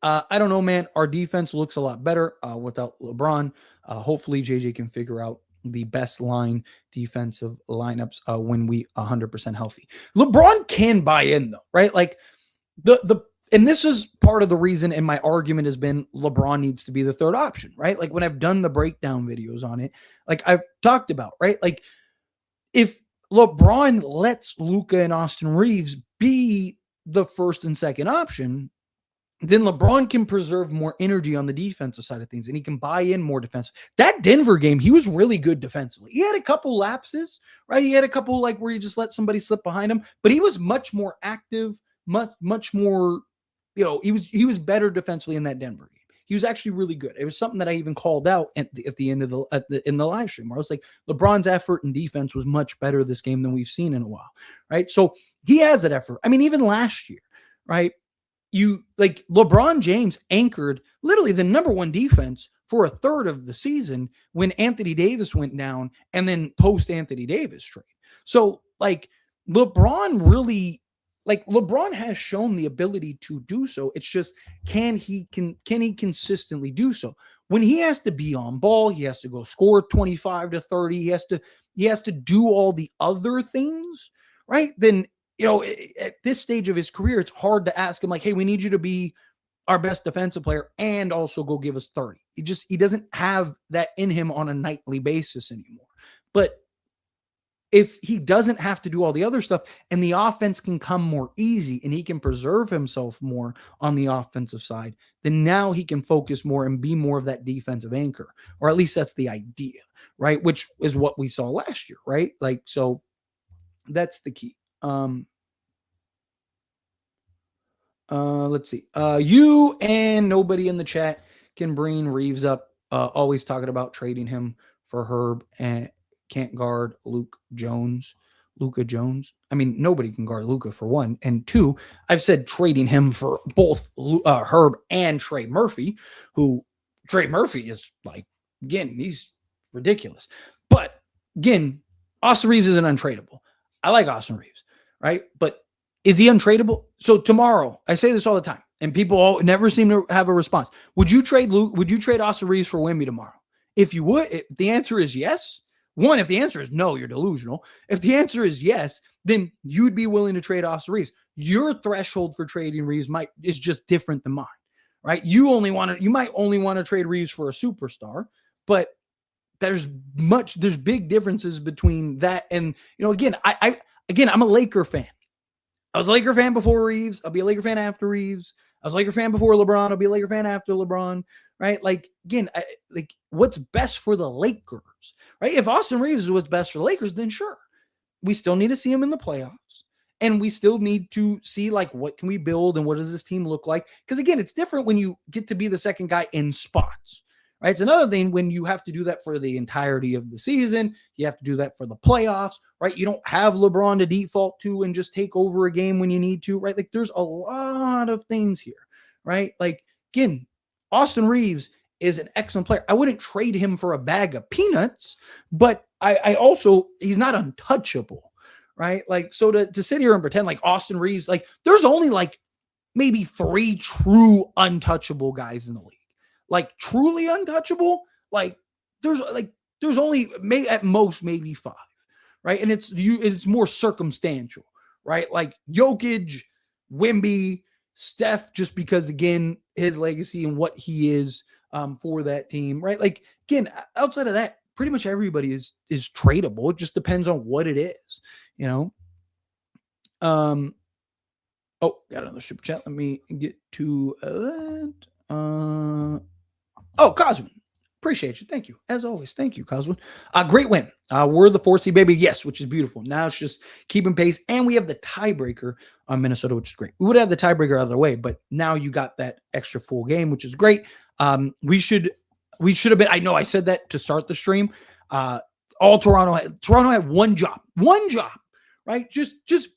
I don't know, man. Our defense looks a lot better without LeBron. Hopefully JJ can figure out the best line defensive lineups when we 100% healthy. LeBron can buy in though, right? Like and this is part of the reason, and my argument has been LeBron needs to be the third option, right? Like when I've done the breakdown videos on it, like I've talked about, right? Like if LeBron lets Luka and Austin Reaves be the first and second option, then LeBron can preserve more energy on the defensive side of things, and he can buy in more defense. That Denver game, he was really good defensively. He had a couple lapses, right? He had a couple like where he just let somebody slip behind him, but he was much more active, much more, he was better defensively in that Denver game. He was actually really good. It was something that I even called out at the end of in the live stream where I was like, LeBron's effort and defense was much better this game than we've seen in a while, right? So he has that effort. I mean, even last year, right? LeBron James anchored literally the number 1 defense for a third of the season when Anthony Davis went down and then post Anthony Davis trade. So like LeBron has shown the ability to do so. It's just, can he consistently do so? When he has to be on ball, he has to go score 25 to 30. He has to do all the other things, right? Then, at this stage of his career, it's hard to ask him like, hey, we need you to be our best defensive player and also go give us 30. He doesn't have that in him on a nightly basis anymore. But if he doesn't have to do all the other stuff and the offense can come more easy and he can preserve himself more on the offensive side, then now he can focus more and be more of that defensive anchor, or at least that's the idea, right? Which is what we saw last year, right? Like, so that's the key. Let's see. You and nobody in the chat can bring Reaves up. Always talking about trading him for Herb and can't guard Luka Jones. I mean, nobody can guard Luka for one. And 2, I've said trading him for both Herb and Trey Murphy, who Trey Murphy is like, again, he's ridiculous. But again, Austin Reaves isn't untradeable. I like Austin Reaves, right? But is he untradeable? So tomorrow, I say this all the time, and people never seem to have a response. Would you trade Luke? Would you trade Austin Reaves for Wemby tomorrow? If you would, if the answer is yes. One, if the answer is no, you're delusional. If the answer is yes, then you'd be willing to trade Austin Reaves. Your threshold for trading Reaves is just different than mine, right? You might only want to trade Reaves for a superstar, but there's big differences between that and, again, I'm a Laker fan. I was a Laker fan before Reaves. I'll be a Laker fan after Reaves. I was a Laker fan before LeBron. I'll be a Laker fan after LeBron, right? Like, again, what's best for the Lakers, right? If Austin Reaves is what's best for the Lakers, then sure. We still need to see him in the playoffs. And we still need to see, what can we build and what does this team look like? Because, again, it's different when you get to be the second guy in spots, right? It's another thing when you have to do that for the entirety of the season. You have to do that for the playoffs, right? You don't have LeBron to default to and just take over a game when you need to, right? There's a lot of things here, right? Again, Austin Reaves is an excellent player. I wouldn't trade him for a bag of peanuts, but I also, he's not untouchable, right? So to sit here and pretend like Austin Reaves, there's only maybe 3 true untouchable guys in the league. Truly untouchable, there's only at most maybe 5, right? And it's more circumstantial, right? Jokic, Wemby, Steph, just because, again, his legacy and what he is for that team, right? Again, outside of that, pretty much everybody is tradable. It just depends on what it is, Oh, got another super chat. Let me get to that. Oh, Cosman. Appreciate you. Thank you. As always. Thank you, Cosman. Great win. We're the 4 seed, baby. Yes, which is beautiful. Now it's just keeping pace. And we have the tiebreaker on Minnesota, which is great. We would have the tiebreaker other way, but now you got that extra full game, which is great. We should have been, I know I said that to start the stream. Toronto had one job, right? Just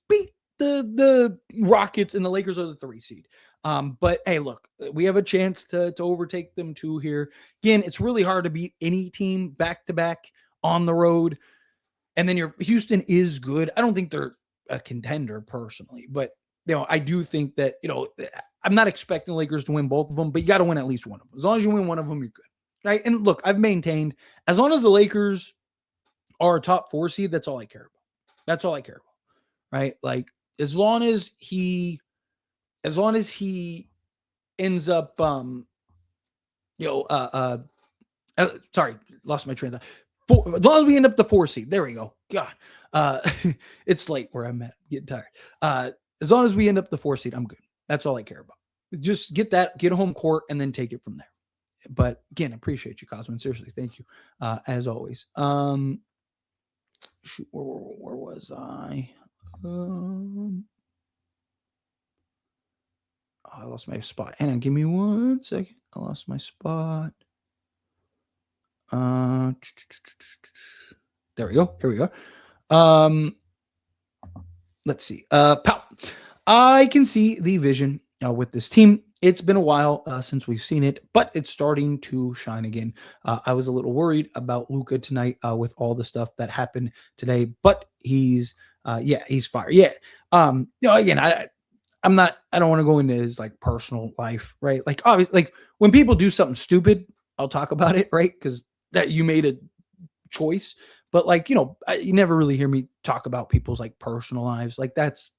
beat the Rockets, and the Lakers are the 3 seed. But hey, look, we have a chance to overtake them too here. Again, it's really hard to beat any team back to back on the road. And then Houston is good. I don't think they're a contender personally, but I do think that, I'm not expecting the Lakers to win both of them, but you got to win at least one of them. As long as you win one of them, you're good. Right. And look, I've maintained as long as the Lakers are a top 4 seed, that's all I care about. That's all I care about. Right. As long as he ends up, sorry, lost my train of thought. As long as we end up the 4 seed, there we go. God, it's late where I'm at, getting tired. As long as we end up the 4 seed, I'm good. That's all I care about. Just get a home court and then take it from there. But again, I appreciate you, Cosman. Seriously, thank you. As always. Shoot, where was I? I lost my spot. Hang on, give me 1 second. I lost my spot. There we go. Here we go. Let's see. Pal, I can see the vision with this team. It's been a while since we've seen it, but it's starting to shine again. I was a little worried about Luka tonight with all the stuff that happened today, but he's fire. Yeah. Again, I don't want to go into his personal life, right? Obviously, when people do something stupid, I'll talk about it, right? Because that you made a choice, but you never really hear me talk about people's personal lives. That's,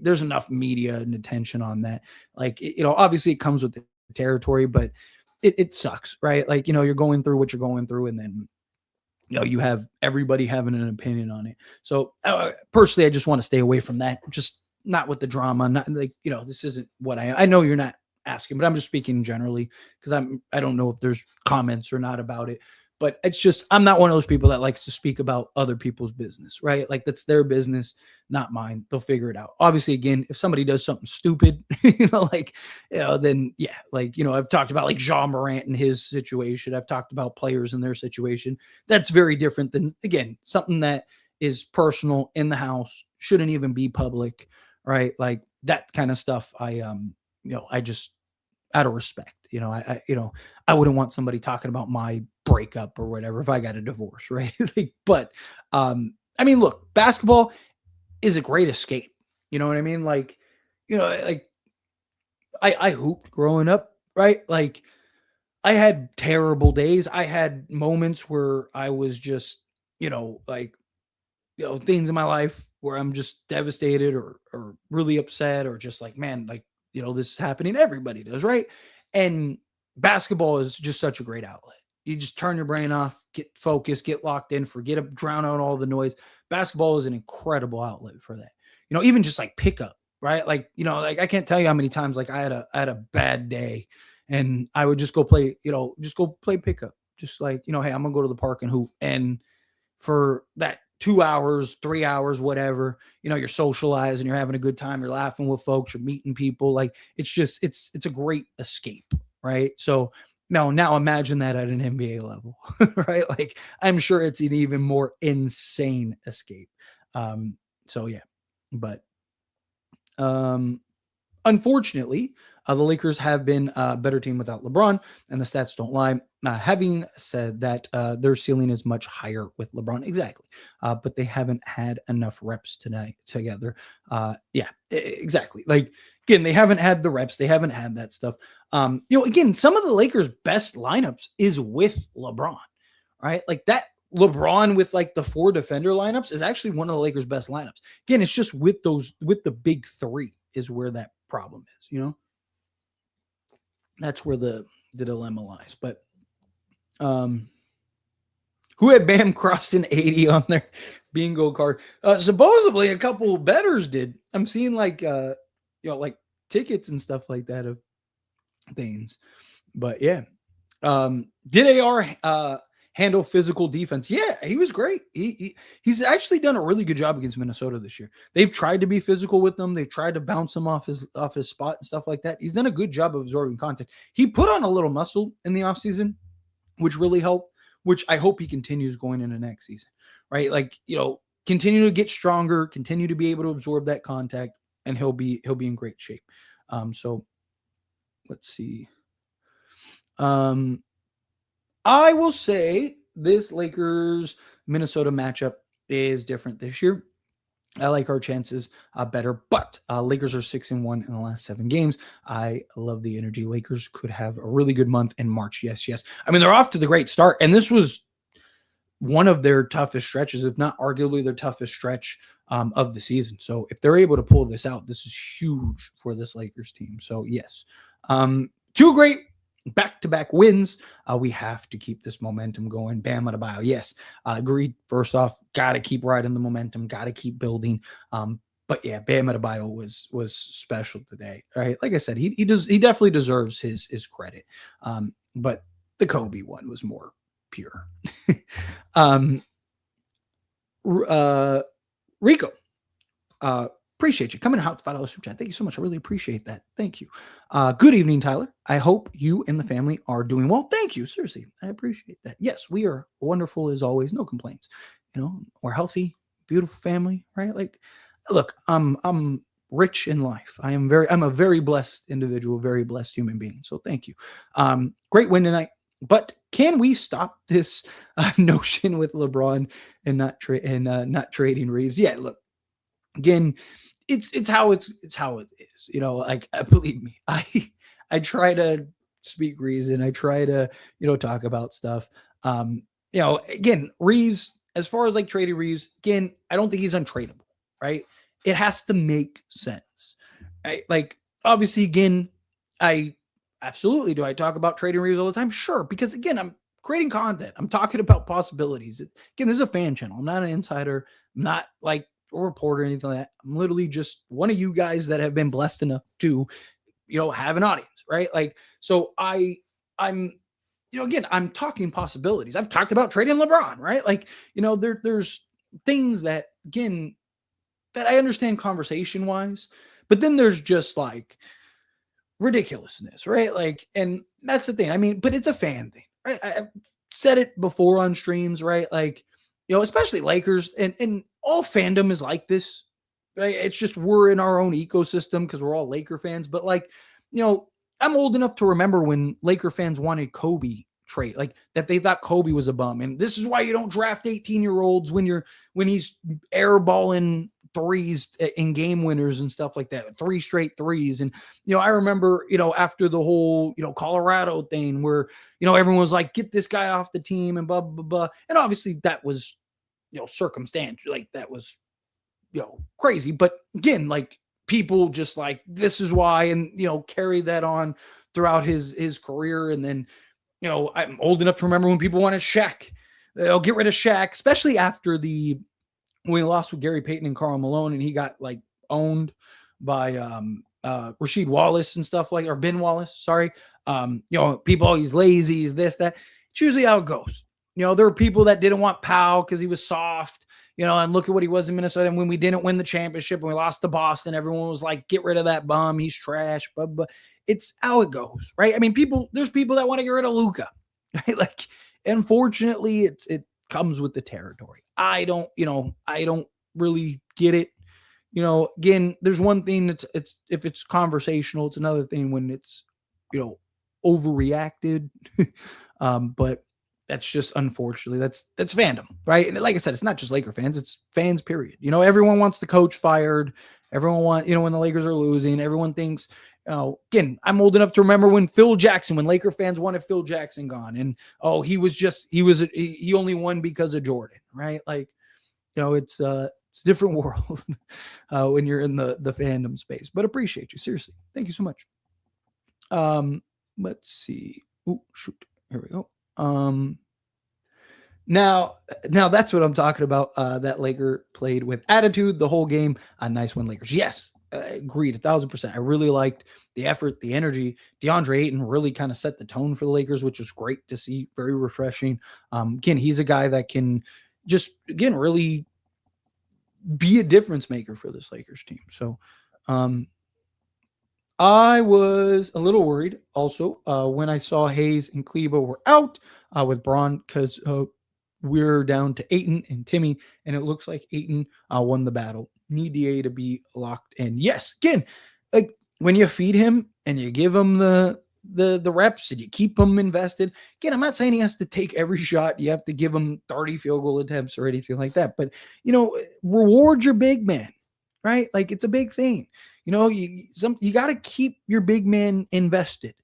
there's enough media and attention on that. Obviously it comes with the territory, but it sucks, right? You're going through what you're going through, and then, you have everybody having an opinion on it. So personally, I just want to stay away from that. Just not with the drama. Not this isn't what I know you're not asking, but I'm just speaking generally because I don't know if there's comments or not about it. But it's just, I'm not one of those people that likes to speak about other people's business, right? That's their business, not mine. They'll figure it out. Obviously, again, if somebody does something stupid, then yeah, I've talked about Jean Morant and his situation. I've talked about players and their situation. That's very different than, again, something that is personal in the house, shouldn't even be public, right? That kind of stuff. out of respect. I wouldn't want somebody talking about my breakup or whatever if I got a divorce, right? But I mean, look, basketball is a great escape. You know what I mean? I hooped growing up, right? Like I had terrible days. I had moments where I was just, things in my life where I'm just devastated or really upset or just like, man, this is happening. Everybody does, right? And basketball is just such a great outlet. You just turn your brain off, get focused, get locked in, drown out all the noise. Basketball is an incredible outlet for that. Even just like pickup, right? I can't tell you how many times I had a bad day and I would just go play, just go play pickup. Just hey, I'm gonna go to the park and hoop. And for that 2 hours, 3 hours, whatever, you're socializing, you're having a good time, you're laughing with folks, you're meeting people. It's a great escape, right? So now imagine that at an NBA level, right? I'm sure it's an even more insane escape. So yeah, but unfortunately, the Lakers have been a better team without LeBron, and the stats don't lie. Having said that, their ceiling is much higher with LeBron, exactly. But they haven't had enough reps tonight together. Exactly. Again, they haven't had the reps. They haven't had that stuff. Again, some of the Lakers' best lineups is with LeBron, right? That LeBron with the 4 defender lineups is actually one of the Lakers' best lineups. Again, it's just with the big 3 is where that problem is, That's where the dilemma lies. But who had Bam crossing 80 on their bingo card? Supposedly a couple bettors did. I'm seeing tickets and stuff like that of things. But yeah. Did AR handle physical defense? Yeah, he was great. He's actually done a really good job against Minnesota this year. They've tried to be physical with them. They've tried to bounce him off his spot and stuff like that. He's done a good job of absorbing contact. He put on a little muscle in the offseason, which really helped, which I hope he continues going into next season, right? Continue to get stronger, continue to be able to absorb that contact, and he'll be in great shape. So let's see. I will say this Lakers Minnesota matchup is different this year. I like our chances better, but Lakers are 6-1 in the last 7 games. I love the energy. Lakers could have a really good month in March. Yes. I mean, they're off to the great start, and this was one of their toughest stretches, if not arguably their toughest stretch of the season. So if they're able to pull this out, this is huge for this Lakers team. So yes, 2 great back-to-back wins. We have to keep this momentum going. Bam Adebayo, yes, agreed. First off, got to keep riding the momentum, got to keep building. But yeah, Bam Adebayo was special today. Right, like I said, he definitely deserves his credit. But the Kobe one was more pure. Rico, appreciate you coming out to $5 super chat. Thank you so much. I really appreciate that. Thank you. Good evening, Tyler. I hope you and the family are doing well. Thank you. Seriously, I appreciate that. Yes, we are wonderful as always. No complaints. We're healthy, beautiful family, right? Look, I'm rich in life. I'm a very blessed individual, very blessed human being. So thank you. Great win tonight. But can we stop this notion with LeBron and not trading Reaves? Yeah, look, again, it's how it is. Believe me, I try to speak reason. I try to talk about stuff. Again, Reaves, as far as trading Reaves, again, I don't think he's untradeable, right? It has to make sense, right? Obviously, again, absolutely. Do I talk about trading Reaves all the time? Sure. Because again, I'm creating content. I'm talking about possibilities. Again, this is a fan channel. I'm not an insider. I'm not a reporter or anything like that. I'm literally just one of you guys that have been blessed enough to, have an audience, right? So I'm talking possibilities. I've talked about trading LeBron, right? There's things that, again, that I understand conversation wise, but then there's just ridiculousness, right? And that's the thing. I mean, but it's a fan thing, right? I've said it before on streams, right? Especially Lakers and all fandom is like this, right? It's just we're in our own ecosystem because we're all Laker fans. But I'm old enough to remember when Laker fans wanted Kobe trade, like that they thought Kobe was a bum. And this is why you don't draft 18-year-olds when he's airballing threes in game winners and stuff like that, 3 straight threes. And, I remember, after the whole, Colorado thing where, everyone was like, get this guy off the team and blah, blah, blah. And obviously that was, circumstantial. Like that was, crazy. But again, like people just like, this is why, and, carry that on throughout his career. And then, I'm old enough to remember when people wanted Shaq. They'll get rid of Shaq, especially after when we lost with Gary Payton and Karl Malone, and he got like owned by Rasheed Wallace and stuff or Ben Wallace. Sorry. People, oh, he's lazy, he's this, that. It's usually how it goes. There were people that didn't want Powell because he was soft, and look at what he was in Minnesota. And when we didn't win the championship and we lost to Boston, everyone was like, get rid of that bum. He's trash. But it's how it goes, right? I mean, there's people that want to get rid of Luka, right? Like, unfortunately, it comes with the territory. I don't really get it. Again, there's one thing it's if it's conversational, it's another thing when it's, overreacted. But that's just, unfortunately, that's fandom, right? And like I said, it's not just Laker fans, it's fans, period. Everyone wants the coach fired. Everyone wants, when the Lakers are losing, everyone thinks, again, I'm old enough to remember when Laker fans wanted Phil Jackson gone. And, he only won because of Jordan, right? Like, it's a different world when you're in the fandom space, but appreciate you. Seriously. Thank you so much. Let's see. Oh, shoot. Here we go. Now that's what I'm talking about. That Laker played with attitude the whole game. A nice win, Lakers. Yes, agreed 1,000%. I really liked the effort, the energy. DeAndre Ayton really kind of set the tone for the Lakers, which was great to see. Very refreshing. Again, he's a guy that can just, again, really be a difference maker for this Lakers team. So, I was a little worried also when I saw Hayes and Kleba were out with Braun, because we're down to Ayton and Timmy, and it looks like Ayton won the battle. Need DA to be locked in. Yes, again, like when you feed him and you give him the reps and you keep him invested. Again, I'm not saying he has to take every shot. You have to give him 30 field goal attempts or anything like that. But, reward your big man, right? Like it's a big thing. You got to keep your big man invested.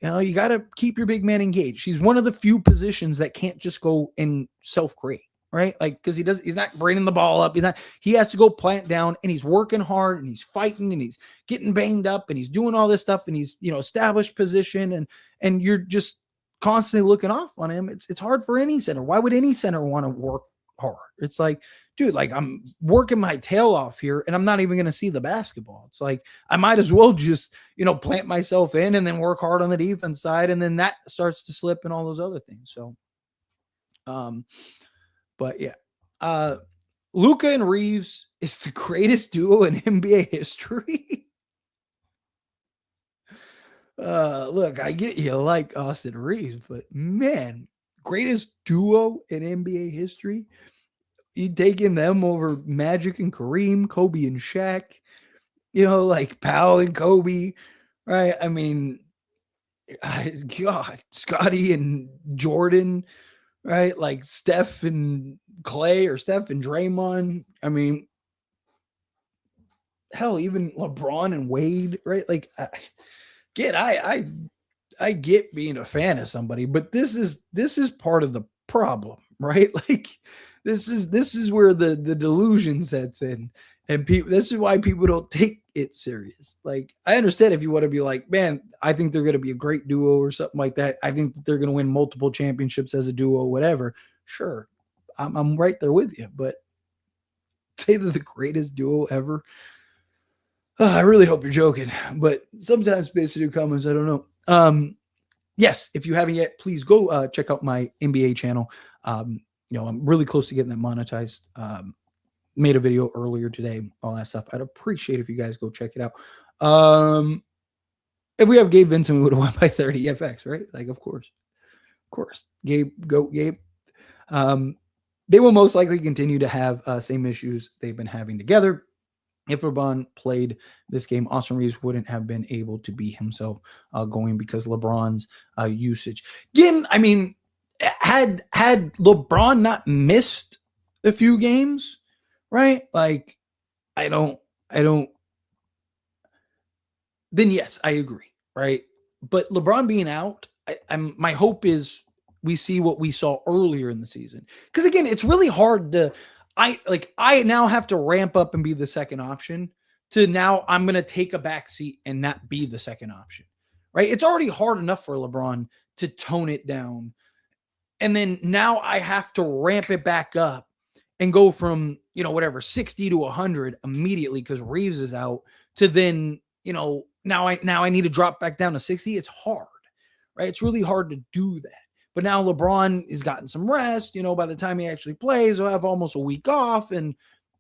You got to keep your big man engaged. He's one of the few positions that can't just go and self-create, right? Like, because he's not bringing the ball up. He has to go plant down, and he's working hard, and he's fighting, and he's getting banged up, and he's doing all this stuff, and he's, established position, and you're just constantly looking off on him. It's hard for any center. Why would any center want to work hard? It's like, dude, like I'm working my tail off here and I'm not even going to see the basketball. It's like, I might as well just, plant myself in and then work hard on the defense side. And then that starts to slip and all those other things. So, but yeah, Luka and Reaves is the greatest duo in NBA history. Look, I get you like Austin Reaves, but man, greatest duo in NBA history. You taking them over Magic and Kareem, Kobe and Shaq, like Powell and Kobe, right? I mean, God, Scotty and Jordan, right? Like Steph and Clay, or Steph and Draymond. I mean, hell, even LeBron and Wade, right? Like, I get being a fan of somebody, but this is part of the problem, right? Like, this is where the delusion sets in, and this is why people don't take it serious. Like, I understand if you want to be like, man, I think they're going to be a great duo or something like that. I think that they're going to win multiple championships as a duo, whatever. Sure, I'm right there with you, but say they're the greatest duo ever. I really hope you're joking, but sometimes space to do comments. I don't know. Yes, if you haven't yet, please go check out my NBA channel. I'm really close to getting that monetized. Made a video earlier today, all that stuff. I'd appreciate if you guys go check it out. If we have Gabe Vincent, we would have won by 30 FX, right? Like, of course. Gabe, go Gabe. They will most likely continue to have same issues they've been having together. if LeBron played this game, Austin Reaves wouldn't have been able to be himself going because LeBron's usage. Again, I mean, had LeBron not missed a few games, right? Like, I don't. Then yes, I agree, right? But LeBron being out, my hope is we see what we saw earlier in the season. Because again, it's really hard to. I now have to ramp up and be the second option to now I'm going to take a back seat and not be the second option, right? It's already hard enough for LeBron to tone it down. And then now I have to ramp it back up and go from, 60 to 100 immediately because Reaves is out to then, now I need to drop back down to 60. It's hard, right? It's really hard to do that. But now LeBron has gotten some rest. By the time he actually plays, he'll have almost a week off. And,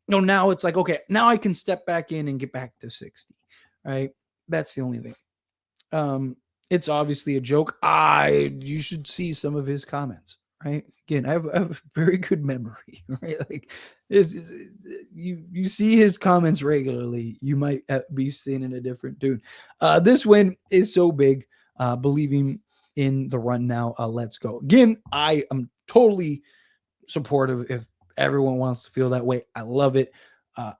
now it's like, okay, now I can step back in and get back to 60, right? That's the only thing. It's obviously a joke. You should see some of his comments, right? Again, I have a very good memory, right? Like, you see his comments regularly, you might be seeing in a different dude. This win is so big, believing in the run now. Let's go. Again, I am totally supportive if everyone wants to feel that way. I love it.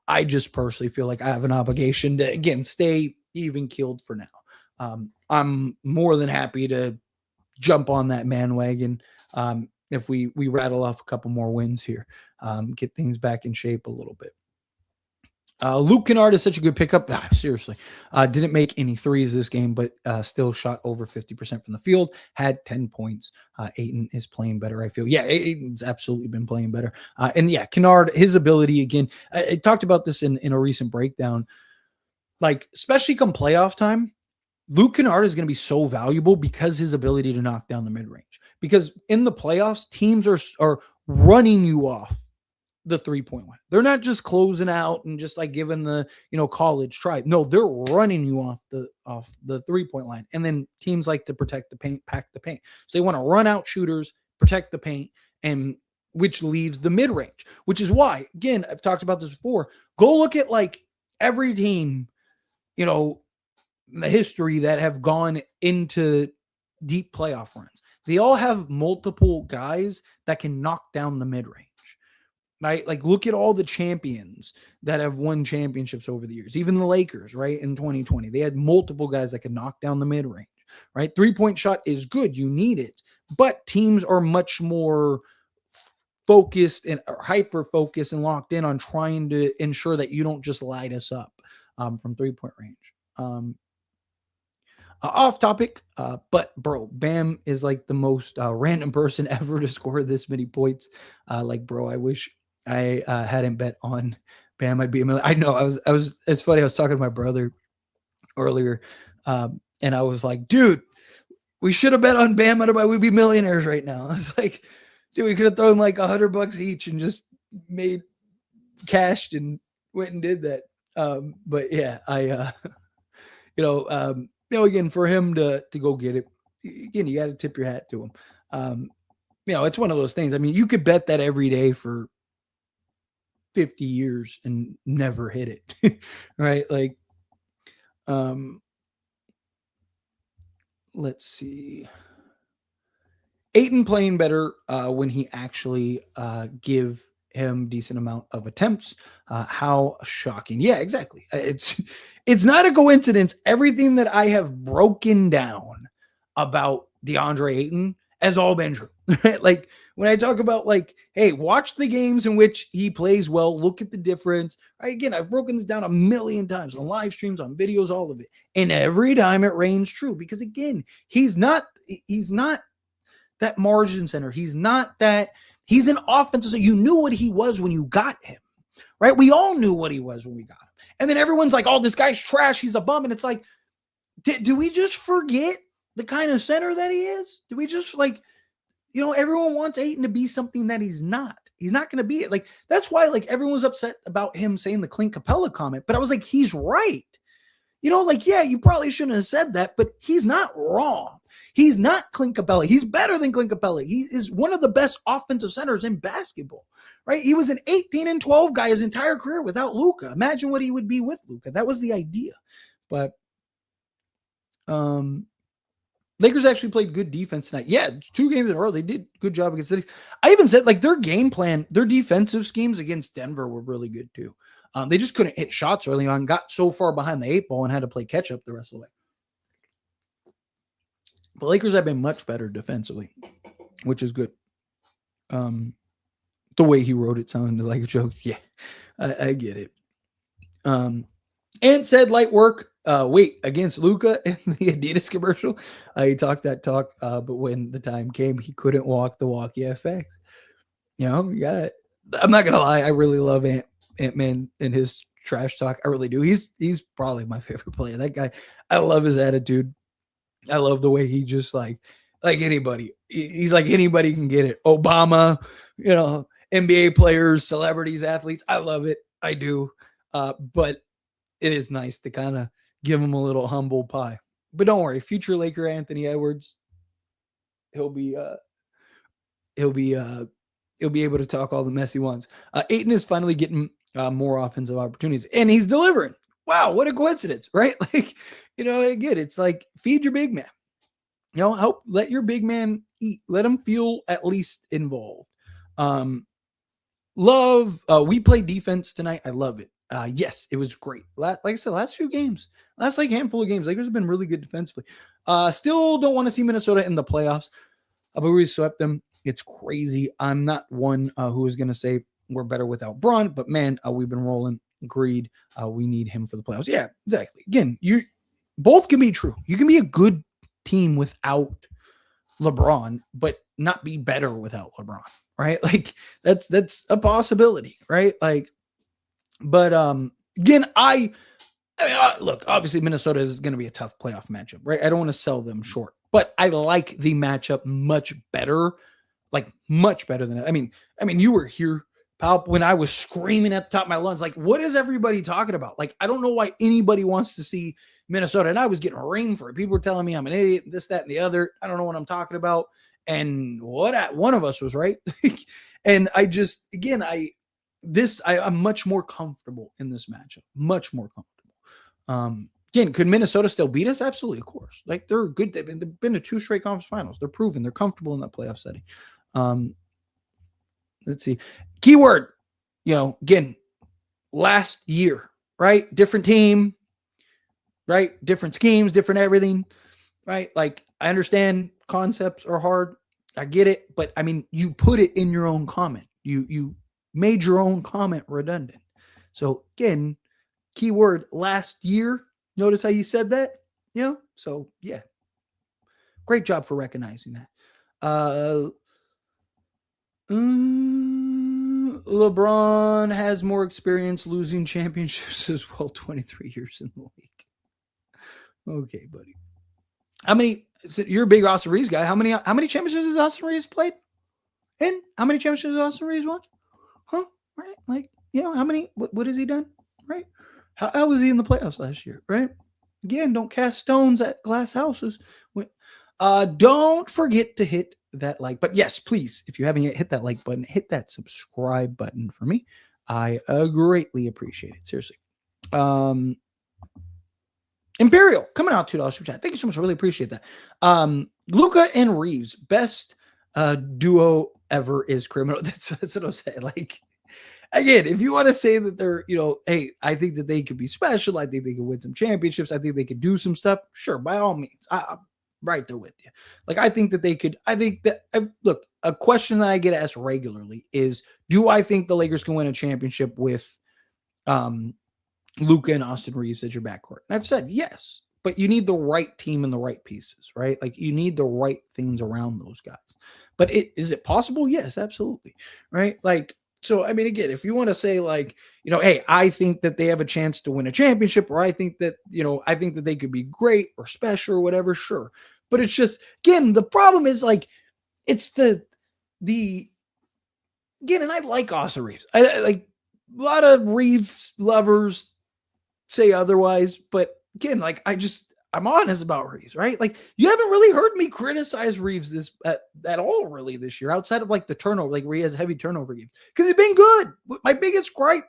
I just personally feel like I have an obligation to, again, stay even keeled for now. I'm more than happy to jump on that bandwagon if we rattle off a couple more wins here, get things back in shape a little bit. Luke Kennard is such a good pickup. Seriously. Didn't make any threes this game, but still shot over 50% from the field, had 10 points. Ayton is playing better, I feel. Yeah, Ayton's absolutely been playing better. And yeah, Kennard, his ability, again, I talked about this in a recent breakdown, like, especially come playoff time, Luke Kennard is going to be so valuable because his ability to knock down the mid-range. Because in the playoffs, teams are running you off the 3-point line. They're not just closing out and just like giving the college try. No, they're running you off the 3-point line. And then teams like to protect the paint, pack the paint. So they want to run out shooters, protect the paint, and which leaves the mid-range. Which is why, again, I've talked about this before. Go look at like every team, the history that have gone into deep playoff runs. They all have multiple guys that can knock down the mid-range, right? Like, look at all the champions that have won championships over the years. Even the Lakers, right, in 2020. They had multiple guys that could knock down the mid-range, right? 3-point shot is good. You need it. But teams are much more focused and hyper-focused and locked in on trying to ensure that you don't just light us up from 3-point range. Off topic, but bro, Bam is like the most random person ever to score this many points. Bro, I wish I hadn't bet on Bam. I'd be a million. I know. I was. It's funny. I was talking to my brother earlier, and I was like, dude, we should have bet on Bam. Adebayo, we'd be millionaires right now. I was like, dude, we could have thrown like $100 each and just cashed and went and did that. But yeah, again, for him to go get it, again, you got to tip your hat to him. It's one of those things. I mean, you could bet that every day for 50 years and never hit it, right? Like, let's see. Ayton playing better when he actually give him decent amount of attempts. How shocking. Yeah, exactly. It's not a coincidence. Everything that I have broken down about DeAndre Ayton has all been true. Like, when I talk about like, hey, watch the games in which he plays well, look at the difference. Again, I've broken this down a million times on live streams, on videos, all of it. And every time it reigns true because, again, he's not that margin center. He's an offensive. So you knew what he was when you got him, right? We all knew what he was when we got him. And then everyone's like, oh, this guy's trash. He's a bum. And it's like, do we just forget the kind of center that he is? Do we just everyone wants Ayton to be something that he's not. He's not going to be it. Like, that's why everyone was upset about him saying the Clint Capella comment. But I was like, he's right. Yeah, you probably shouldn't have said that, but he's not wrong. He's not Clint Capella. He's better than Clint Capella. He is one of the best offensive centers in basketball, right? He was an 18-12 guy his entire career without Luka. Imagine what he would be with Luka. That was the idea. But Lakers actually played good defense tonight. Yeah, 2 games in a row. They did a good job against the. I even said their game plan, their defensive schemes against Denver were really good too. They just couldn't hit shots early on, got so far behind the 8 ball and had to play catch up the rest of the way. The Lakers have been much better defensively, which is good. The way he wrote it sounded like a joke. Yeah, I get it. And said light work. Wait, against Luka in the Adidas commercial. He talked that talk, but when the time came, he couldn't walk the walk. Yeah, facts. You got it. I'm not gonna lie. I really love Ant-Man and his trash talk. I really do. He's probably my favorite player. That guy. I love his attitude. I love the way he just like anybody. He's like anybody can get it. Obama, NBA players, celebrities, athletes. I love it. I do. But it is nice to kind of give him a little humble pie. But don't worry, future Laker Anthony Edwards, he'll be able to talk all the mess he wants. Ayton is finally getting more offensive opportunities, and he's delivering. Wow, what a coincidence, right? Again, it's like feed your big man. Help let your big man eat. Let him feel at least involved. We played defense tonight. I love it. Yes, it was great. Like I said, last handful of games, Lakers have been really good defensively. Still don't want to see Minnesota in the playoffs, but we swept them. It's crazy. I'm not one who is going to say we're better without Bron, but man, we've been rolling. Agreed. We need him for the playoffs. Yeah, exactly. Again, you both can be true. You can be a good team without LeBron, but not be better without LeBron, right? Like that's a possibility, right? But again, look, obviously Minnesota is going to be a tough playoff matchup, right? I don't want to sell them short, but I like the matchup much better, much better than I mean, you were here, pal, when I was screaming at the top of my lungs, what is everybody talking about? I don't know why anybody wants to see Minnesota, and I was getting rain for it. People were telling me I'm an idiot, this, that, and the other. I don't know what I'm talking about. And one of us was right. And I'm much more comfortable in this matchup. Much more comfortable. Again, could Minnesota still beat us? Absolutely, of course. They're good. They've been to 2 straight conference finals. They're proven. They're comfortable in that playoff setting. Let's see. Keyword, again, last year, right? Different team, right? Different schemes, different everything, right? I understand concepts are hard. I get it. But you put it in your own comment. You made your own comment redundant. So again, keyword last year. Notice how you said that? So yeah. Great job for recognizing that. LeBron has more experience losing championships as well. 23 years in the league. Okay, buddy. You're a big Austin Reaves guy. How many championships has Austin Reaves played? And how many championships has Austin Reaves won? Huh? Right? How many? What has he done? Right? How was he in the playoffs last year? Right? Again, don't cast stones at glass houses. Don't forget to hit that like button. Yes, please, if you haven't yet hit that like button, hit that subscribe button for me. I greatly appreciate it. Seriously. Imperial coming out $2 super chat. Thank you so much. I really appreciate that. Luka and Reaves, best duo ever is criminal. That's what I'm saying. Again, if you want to say that they're, hey, I think that they could be special. I think they could win some championships. I think they could do some stuff. Sure, by all means. I'm right there with you. I think that they could. Look, a question that I get asked regularly is, do I think the Lakers can win a championship with Luka and Austin Reaves as your backcourt? And I've said yes, but you need the right team and the right pieces, right? You need the right things around those guys. But is it possible? Yes, absolutely. Right? So, again, if you want to say hey, I think that they have a chance to win a championship, or I think that, I think that they could be great or special or whatever, sure. But it's just, again, the problem is it's again, and I like Austin Reaves. I a lot of Reaves lovers say otherwise, but again, like I'm honest about Reaves, right? Like you haven't really heard me criticize Reaves this at all really this year, outside of like the turnover, like where he has heavy turnover games, because he's been good. My biggest gripe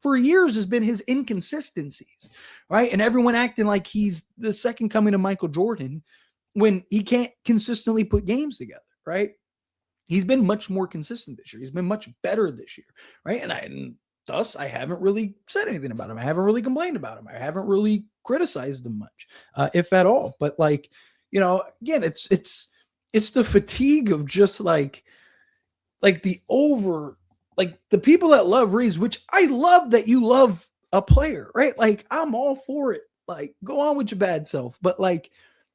for years has been his inconsistencies, right? And everyone acting like he's the second coming of Michael Jordan when he can't consistently put games together, right? He's been much more consistent this year. He's been much better this year, right? And thus, I haven't really said anything about him. I haven't really complained about him. I haven't really criticized him much, if at all. But like, again, it's the fatigue of just like the over, like the people that love Reaves, which I love that you love a player, right? Like I'm all for it. Like go on with your bad self, but like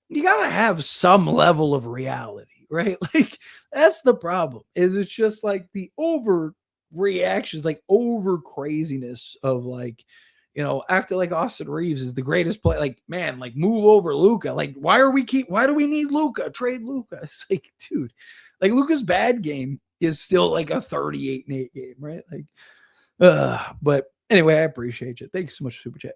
you gotta have some level of reality, right? Like that's the problem. Is it's just like the over reactions, like over craziness of like, acting like Austin Reaves is the greatest player. Like, man, like move over Luka. Like, why do we need Luka? Trade Luka. It's like, dude, like Luka's bad game is still like a 38-8 game, right? Like, but anyway, I appreciate you. Thanks so much for super chat.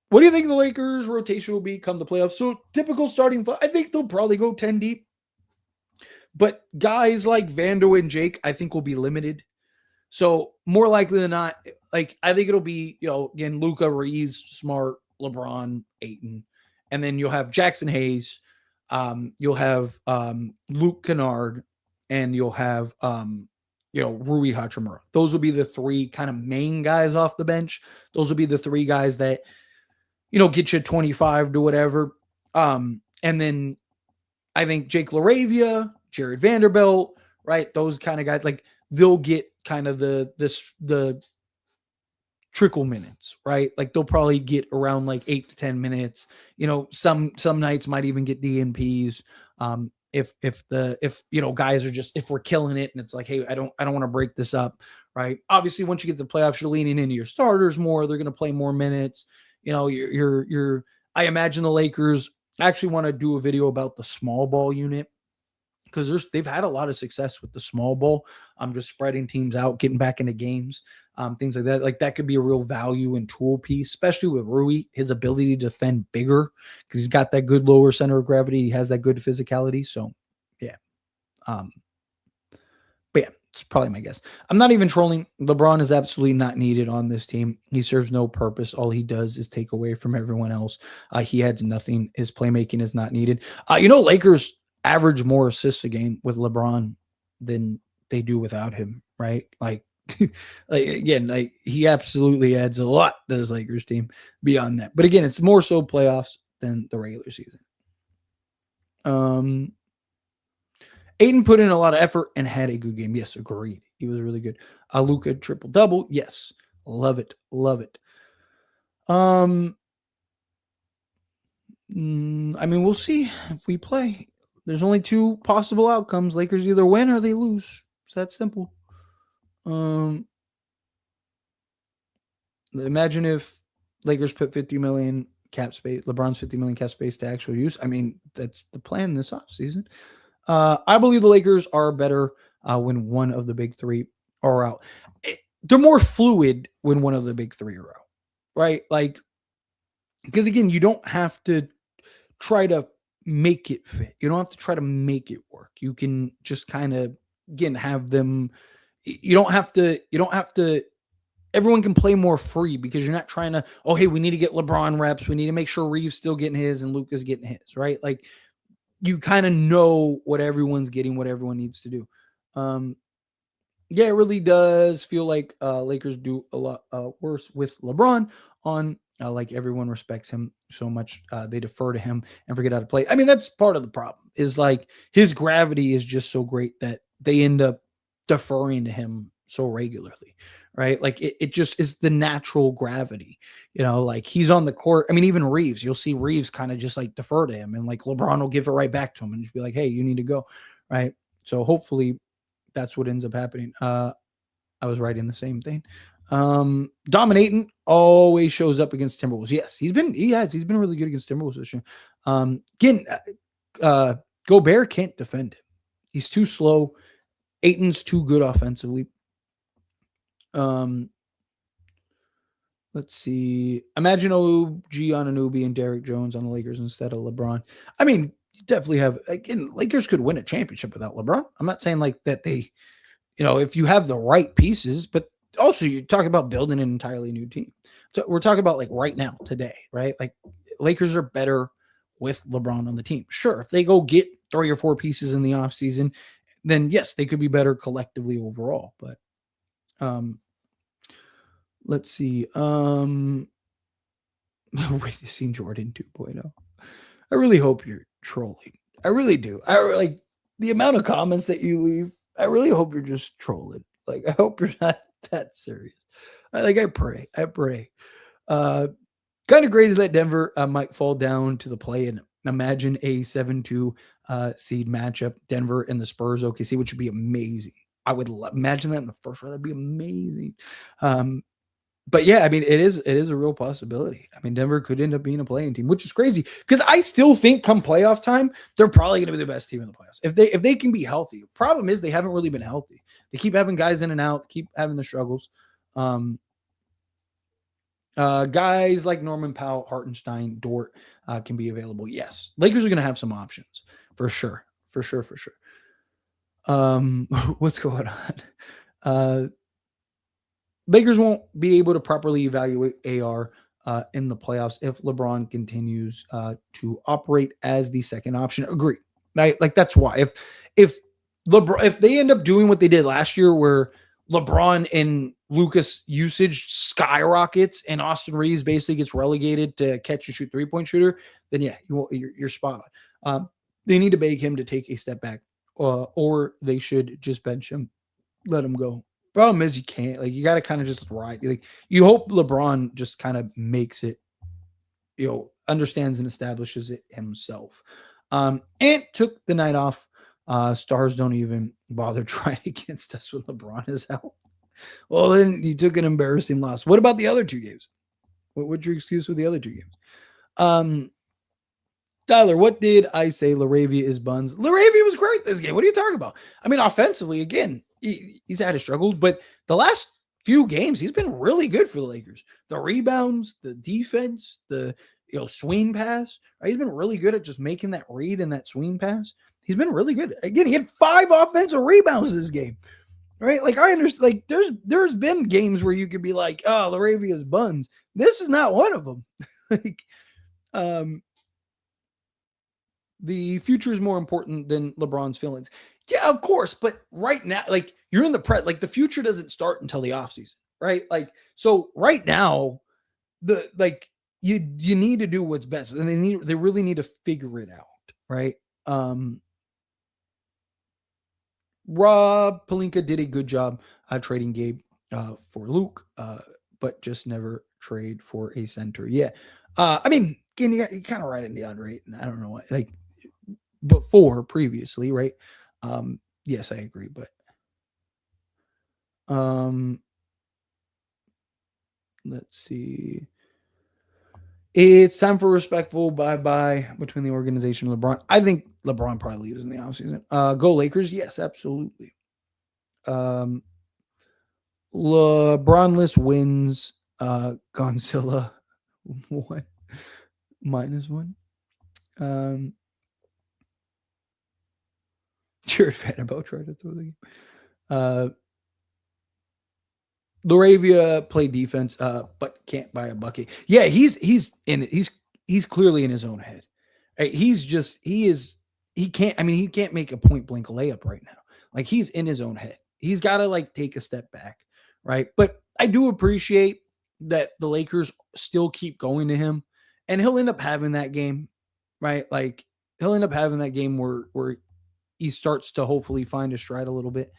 What do you think the Lakers rotation will be come the playoffs? So typical starting five, I think they'll probably go 10 deep. But guys like Vando and Jake, I think will be limited. So more likely than not, like I think it'll be, again, Luka, Reaves, Smart, LeBron, Ayton. And then you'll have Jackson Hayes, you'll have Luke Kennard, and you'll have Rui Hachimura. Those will be the three kind of main guys off the bench. Those will be the three guys that get you 25 to whatever. And then I think Jake LaRavia, Jared Vanderbilt, right? Those kind of guys, like they'll get kind of the trickle minutes, right? Like they'll probably get around like 8 to 10 minutes. Some nights might even get DNPs. If guys are just, if we're killing it and it's like, hey, I don't want to break this up, right? Obviously, once you get to the playoffs, you're leaning into your starters more. They're going to play more minutes. I imagine the Lakers actually want to do a video about the small ball unit because they've had a lot of success with the small ball. Just spreading teams out, getting back into games, things like that. Like that could be a real value and tool piece, especially with Rui, his ability to defend bigger because he's got that good lower center of gravity. He has that good physicality. So, yeah. But yeah, it's probably my guess. I'm not even trolling. LeBron is absolutely not needed on this team. He serves no purpose. All he does is take away from everyone else. He adds nothing. His playmaking is not needed. Lakers average more assists a game with LeBron than they do without him, right? Like, again, he absolutely adds a lot to this Lakers team beyond that. But again, it's more so playoffs than the regular season. Ayton put in a lot of effort and had a good game. Yes, agreed. He was really good. Luka triple-double. Yes, love it. Love it. We'll see if we play. There's only two possible outcomes. Lakers either win or they lose. It's that simple. Imagine if Lakers put $50 million cap space, LeBron's $50 million cap space to actual use. That's the plan this offseason. I believe the Lakers are better when one of the big three are out. They're more fluid when one of the big three are out, right? Like, because again, you don't have to try to make it fit. You don't have to try to make it work. You can just kind of, again, have them. You don't have to. Everyone can play more free because you're not trying to, oh, hey, we need to get LeBron reps. We need to make sure Reaves still getting his and Luka's getting his, right? Like, you kind of know what everyone's getting, what everyone needs to do. Yeah, it really does feel like Lakers do a lot worse with LeBron on, like everyone respects him so much. They defer to him and forget how to play. That's part of the problem is like his gravity is just so great that they end up deferring to him so regularly, right? Like it just is the natural gravity, like he's on the court. Even Reaves, you'll see Reaves kind of just like defer to him and like LeBron will give it right back to him and just be like, hey, you need to go. Right. So hopefully that's what ends up happening. I was right in the same thing. Dominating always shows up against Timberwolves. Yes, he's been really good against Timberwolves this year. Again, Gobert can't defend him. He's too slow. Ayton's too good offensively. Let's Let's see. Imagine OG Anunoby and Derrick Jones on the Lakers instead of LeBron. I mean, you definitely have, again, Lakers could win a championship without LeBron. I'm not saying like that they, if you have the right pieces, but also you talk about building an entirely new team. So we're talking about like right now, today, right? Like Lakers are better with LeBron on the team. Sure, if they go get 3 or 4 pieces in the offseason, then yes, they could be better collectively overall. But let's see. Wait, you've seen Jordan 2.0. I really hope you're trolling. I really do. I like the amount of comments that you leave. I really hope you're just trolling. Like, I hope you're not that serious. I pray. Kind of crazy that Denver might fall down to the play, and imagine a 7-2 seed matchup, Denver and the Spurs OKC, which would be amazing. I would imagine that in the first round. That'd be amazing. But yeah, I mean, it is a real possibility. I mean, Denver could end up being a playing team, which is crazy because I still think come playoff time, they're probably going to be the best team in the playoffs if they can be healthy. Problem is they haven't really been healthy. They keep having guys in and out, keep having the struggles. Guys like Norman Powell, Hartenstein, Dort can be available. Yes, Lakers are going to have some options for sure. What's going on? Lakers won't be able to properly evaluate AR in the playoffs if LeBron continues to operate as the second option. Agree, right? Like that's why if they end up doing what they did last year, where LeBron and Lucas usage skyrockets and Austin Reaves basically gets relegated to catch and shoot 3-point shooter, then yeah, you're spot on. They need to beg him to take a step back, or they should just bench him, let him go. Problem is you can't. Like you got to kind of just ride. Like you hope LeBron just kind of makes it, understands and establishes it himself. And took the night off. Stars don't even bother trying against us when LeBron is out. Well, then you took an embarrassing loss. What about the other 2 games? What's your excuse with the other 2 games? Tyler, what did I say? LaRavia is buns. LaRavia was great this game. What are you talking about? I mean, offensively, again, he's had his struggles, but the last few games, he's been really good for the Lakers. The rebounds, the defense, the swing pass. Right? He's been really good at just making that read and that swing pass. He's been really good. Again, he had 5 offensive rebounds this game. Right? Like I understand. Like there's been games where you could be like, oh, LaRavia's buns. This is not one of them. The future is more important than LeBron's feelings. Yeah, of course. But right now, like you're in the prep, like the future doesn't start until the offseason, right? Like, so right now, you need to do what's best, and they really need to figure it out, right? Rob Pelinka did a good job trading Gabe for Luke, but just never trade for a center. Yeah. I mean, again, you kind of right in DeAndre Ayton. I don't know what, like before previously, right? Yes, I agree, but let's see. It's time for respectful bye-bye between the organization and LeBron. I think LeBron probably leaves in the offseason. Go Lakers. Yes, absolutely. LeBronless wins. Godzilla 1 -1. Jared Vanderbilt tried to throw the game. LaRavia played defense, but can't buy a bucket. Yeah, he's clearly in his own head. Right? He can't make a point blank layup right now. Like he's in his own head. He's got to like take a step back, right? But I do appreciate that the Lakers still keep going to him, and he'll end up having that game, right? Like he'll end up having that game where he starts to hopefully find his stride a little bit.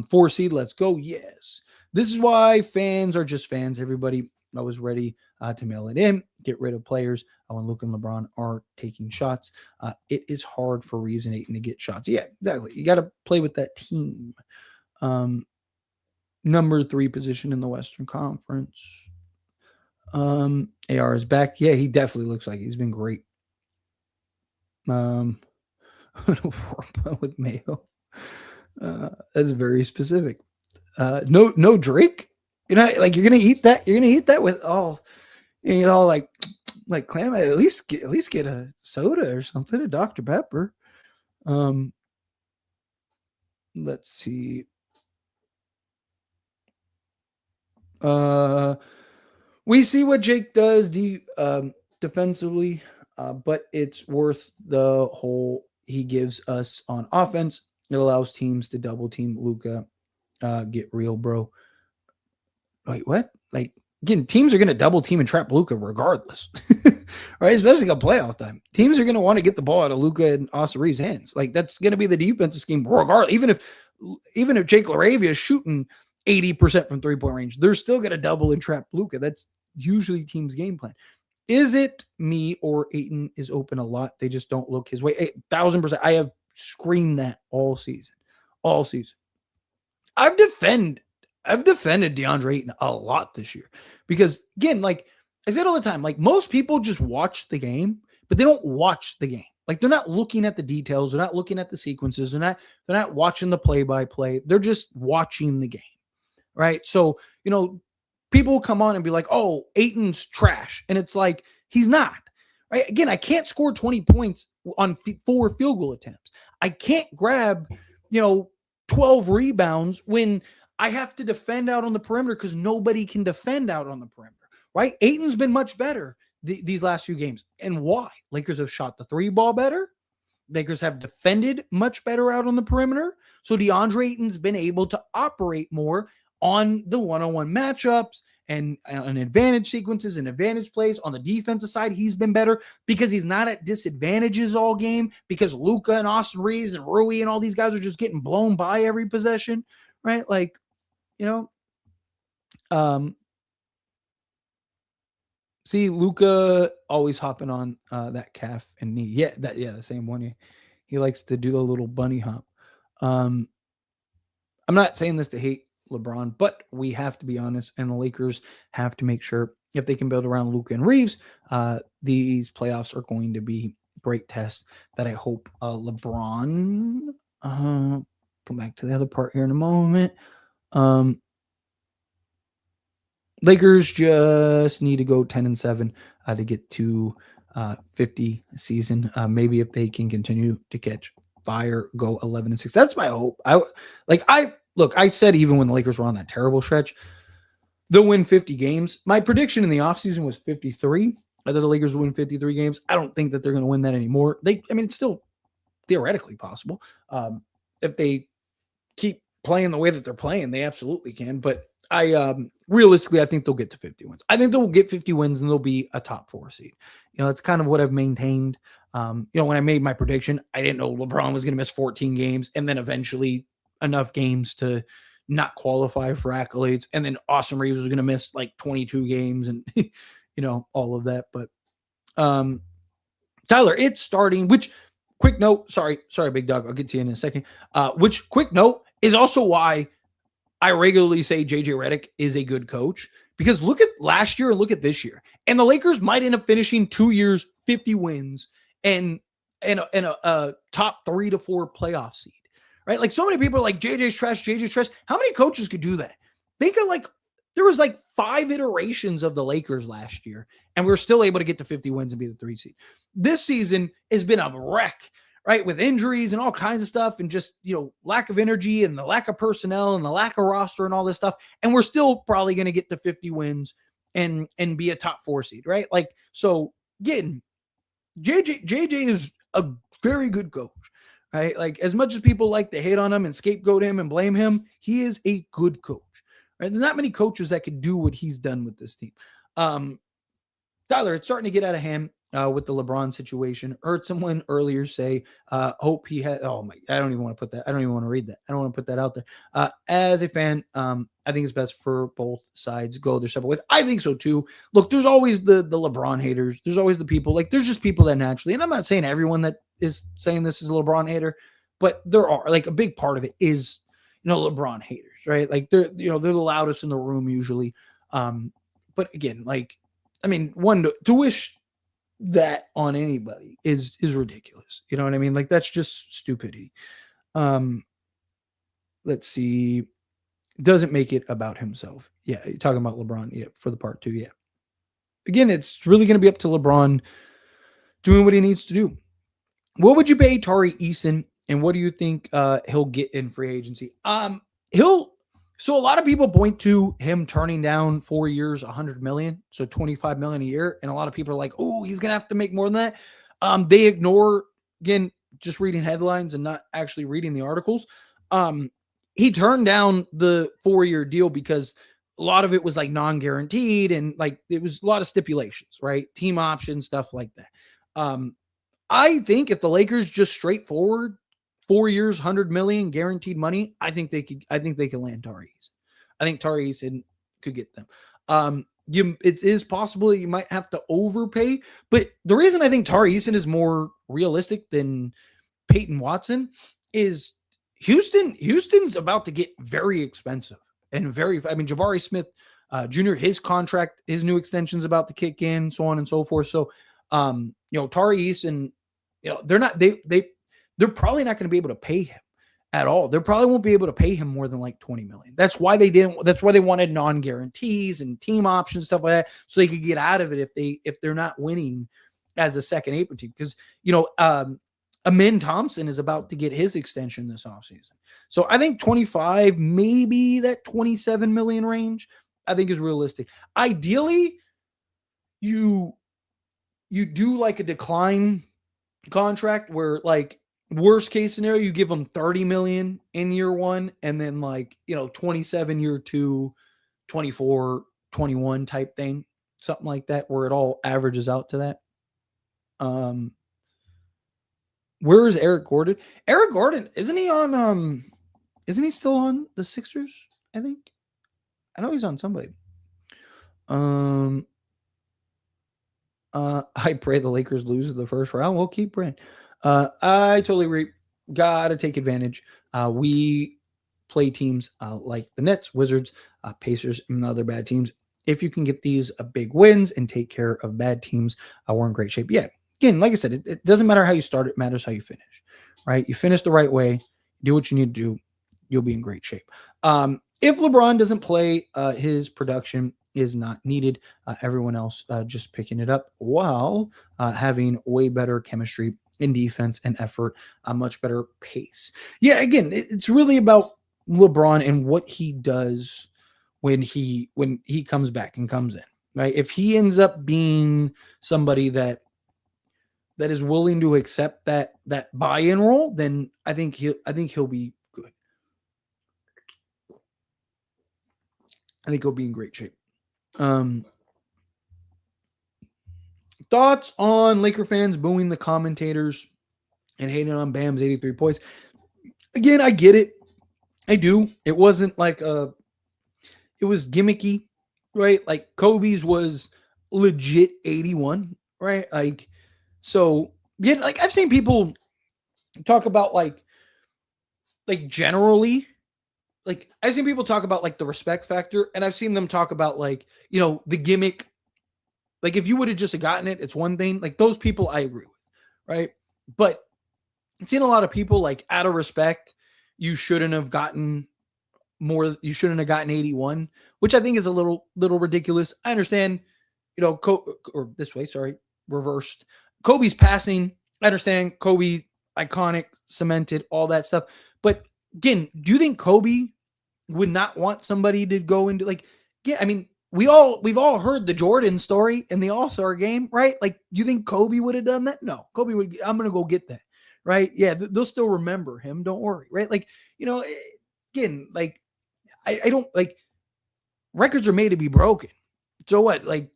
4 seed, let's go. Yes. This is why fans are just fans. Everybody was ready to mail it in, get rid of players when Luka and LeBron are taking shots. It is hard for Reaves and Ayton to get shots. Yeah, exactly. You got to play with that team. Number 3 position in the Western Conference. AR is back. Yeah, he definitely looks like he's been great. With Mayo. That's very specific. No Drake like you're gonna eat that. You're gonna eat that with all, like clam. At least get a soda or something, a Dr. Pepper. Let's see. We see what Jake does defensively, but it's worth the whole he gives us on offense. It allows teams to double team Luka. Get real, bro. Wait, what? Like, again, teams are going to double team and trap Luka regardless, right? Especially a playoff time. Teams are going to want to get the ball out of Luka and Austin Reaves' hands. Like, that's going to be the defensive scheme regardless. Even if Jake LaRavia is shooting 80% from 3-point range, they're still going to double and trap Luka. That's usually team's game plan. Is it me or Ayton is open a lot? They just don't look his way. 1,000%. I have screamed that all season. All season. I've defended DeAndre Ayton a lot this year because, again, like I said all the time, like most people just watch the game, but they don't watch the game. Like they're not looking at the details. They're not looking at the sequences. They're not watching the play-by-play. They're just watching the game, right? So, people come on and be like, oh, Ayton's trash. And it's like, he's not, right? Again, I can't score 20 points on 4 field goal attempts. I can't grab, 12 rebounds when I have to defend out on the perimeter because nobody can defend out on the perimeter, right? Ayton's been much better these last few games. And why? Lakers have shot the 3 ball better. Lakers have defended much better out on the perimeter. So DeAndre Ayton's been able to operate more on the one-on-one matchups and advantage sequences and advantage plays. On the defensive side, he's been better because he's not at disadvantages all game because Luka and Austin Reaves and Rui and all these guys are just getting blown by every possession, right? Like, see Luka always hopping on that calf and knee. The same one. He likes to do a little bunny hop. I'm not saying this to hate LeBron, but we have to be honest, and the Lakers have to make sure if they can build around Luka and Reaves, these playoffs are going to be great tests that I hope LeBron come back to the other part here in a moment. Lakers just need to go 10-7 to get to 50 season. Maybe if they can continue to catch fire, go 11-6. That's my hope. I said even when the Lakers were on that terrible stretch, they'll win 50 games. My prediction in the offseason was 53. I thought the Lakers would win 53 games. I don't think that they're going to win that anymore. It's still theoretically possible. If they keep playing the way that they're playing, they absolutely can. But realistically, I think they'll get to 50 wins. I think they'll get 50 wins and they'll be a top 4 seed. That's kind of what I've maintained. When I made my prediction, I didn't know LeBron was going to miss 14 games and then eventually enough games to not qualify for accolades. And then Austin Reaves was going to miss like 22 games and, all of that. But Tyler, it's starting, which quick note, sorry, big dog. I'll get to you in a second. Which quick note is also why I regularly say JJ Redick is a good coach, because look at last year and look at this year. And the Lakers might end up finishing 2 years, 50 wins and a top 3 to 4 playoff seed, right? Like so many people are like, JJ's trash. How many coaches could do that? Think of there was 5 iterations of the Lakers last year, and we were still able to get to 50 wins and be the 3 seed. This season has been a wreck, right? With injuries and all kinds of stuff and just, lack of energy and the lack of personnel and the lack of roster and all this stuff. And we're still probably going to get to 50 wins and be a top 4 seed, right? So again, JJ is a very good coach, right? As much as people like to hate on him and scapegoat him and blame him, he is a good coach, right? There's not many coaches that could do what he's done with this team. Tyler, it's starting to get out of hand with the LeBron situation. Heard someone earlier say, hope he had, I don't even want to put that. I don't even want to read that. I don't want to put that out there. As a fan, I think it's best for both sides go their separate ways. I think so too. Look, there's always the LeBron haters. There's always the people, there's just people that naturally, and I'm not saying everyone that is saying this is a LeBron hater, but there are, a big part of it is, LeBron haters, right? They're the loudest in the room usually. But again, to wish that on anybody is ridiculous. You know what I mean? That's just stupidity. Let's see. doesn't make it about himself. Yeah, you're talking about LeBron. Yeah, for the part 2. Yeah. Again, it's really going to be up to LeBron doing what he needs to do. What would you pay Tari Eason, and what do you think he'll get in free agency? So a lot of people point to him turning down 4 years, 100 million, so 25 million a year, and a lot of people are like, "Oh, he's gonna have to make more than that." They ignore, again, just reading headlines and not actually reading the articles. He turned down the 4-year deal because a lot of it was like non-guaranteed and like it was a lot of stipulations, right? Team options, stuff like that. I think if the Lakers just straightforward 4 years, 100 million guaranteed money, I think they could land Tari Eason. I think Tari Eason could get them. It is possible that you might have to overpay, but the reason I think Tari Eason is more realistic than Peyton Watson is Houston's about to get very expensive and Jabari Smith Jr., his contract, his new extension's about to kick in, so on and so forth. So, Tari Eason, they're probably not going to be able to pay him at all. They probably won't be able to pay him more than like 20 million. That's why they wanted non-guarantees and team options, stuff like that, so they could get out of it if they're not winning as a second apron team. Because, Amin Thompson is about to get his extension this offseason. So I think 25, maybe that 27 million range, I think is realistic. Ideally, you do like a decline contract where, like, worst case scenario, you give them 30 million in year 1 and then 27 year 2, 24, 21 type thing, something like that, where it all averages out to that. Where is Eric Gordon? Eric Gordon, isn't he still on the Sixers? I think. I know he's on somebody. I pray the Lakers lose in the first round. We'll keep praying. I totally agree. Gotta take advantage. We play teams like the Nets, Wizards, Pacers, and other bad teams. If you can get these big wins and take care of bad teams, we're in great shape. Yeah. Again, like I said, it doesn't matter how you start. It matters how you finish, right? You finish the right way, do what you need to do, you'll be in great shape. If LeBron doesn't play, his production is not needed. Everyone else just picking it up while having way better chemistry in defense and effort, a much better pace. Yeah, again, it's really about LeBron and what he does when he comes back and comes in, right? If he ends up being somebody that is willing to accept that buy-in role, then I think he'll be good. I think he'll be in great shape. Thoughts on Laker fans booing the commentators and hating on Bam's 83 points? Again, I get it. I do. It wasn't like it was gimmicky, right? Like Kobe's was legit 81, right? Like, so yeah, like I've seen people talk about like generally, like I've seen people talk about like the respect factor, and I've seen them talk about like, the gimmick. Like if you would have just gotten it, it's one thing. Like those people I agree with, right? But I've seen a lot of people like out of respect, you shouldn't have gotten more. You shouldn't have gotten 81, which I think is a little ridiculous. I understand, or this way, sorry, reversed. Kobe's passing. I understand Kobe, iconic, cemented, all that stuff. But again, do you think Kobe would not want somebody to go into like, yeah, I mean, we've all heard the Jordan story in the All-Star game, right? Like, you think Kobe would have done that? No, Kobe would, I'm going to go get that, right? Yeah, they'll still remember him. Don't worry, right? Like, again, like, I don't, like, records are made to be broken. So what? Like,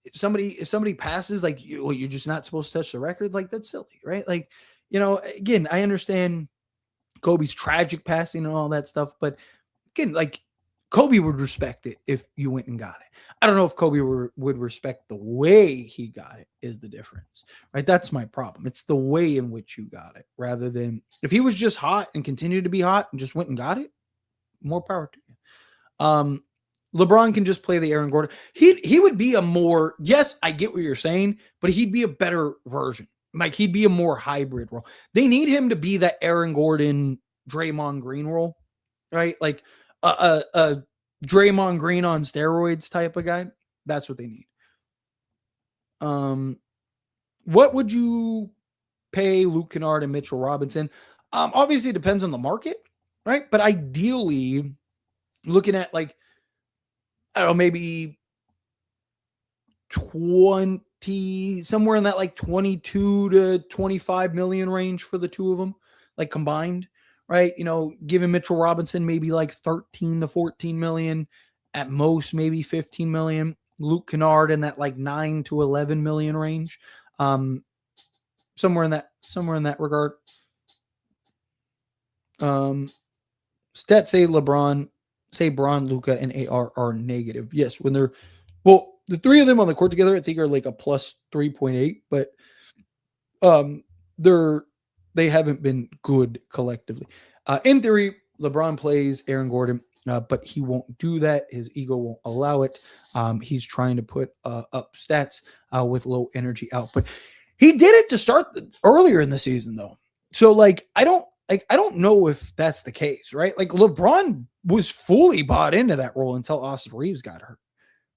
if somebody passes, like, you're just not supposed to touch the record? Like, that's silly, right? Like, again, I understand Kobe's tragic passing and all that stuff, but again, like, Kobe would respect it if you went and got it. I don't know if Kobe would respect the way he got it is the difference, right? That's my problem. It's the way in which you got it rather than if he was just hot and continued to be hot and just went and got it, more power to you. LeBron can just play the Aaron Gordon. He would be a more, yes, I get what you're saying, but he'd be a better version. Like he'd be a more hybrid role. They need him to be that Aaron Gordon, Draymond Green role, right? Like, a Draymond Green on steroids type of guy. That's what they need. What would you pay Luke Kennard and Mitchell Robinson? Obviously, it depends on the market, right? But ideally, looking at like, I don't know, maybe 20, somewhere in that like 22 to 25 million range for the two of them, like combined, right? You know, giving Mitchell Robinson maybe like 13 to 14 million, at most maybe 15 million. Luke Kennard in that like 9 to 11 million range. Somewhere in that regard. Stats say Bron, Luka, and AR are negative. Yes, when they're, well, the three of them on the court together, I think are like a plus 3.8, but they haven't been good collectively. In theory, LeBron plays Aaron Gordon, but he won't do that. His ego won't allow it. He's trying to put up stats with low energy output. He did it to start earlier in the season, though. So, like, I don't know if that's the case, right? Like, LeBron was fully bought into that role until Austin Reaves got hurt,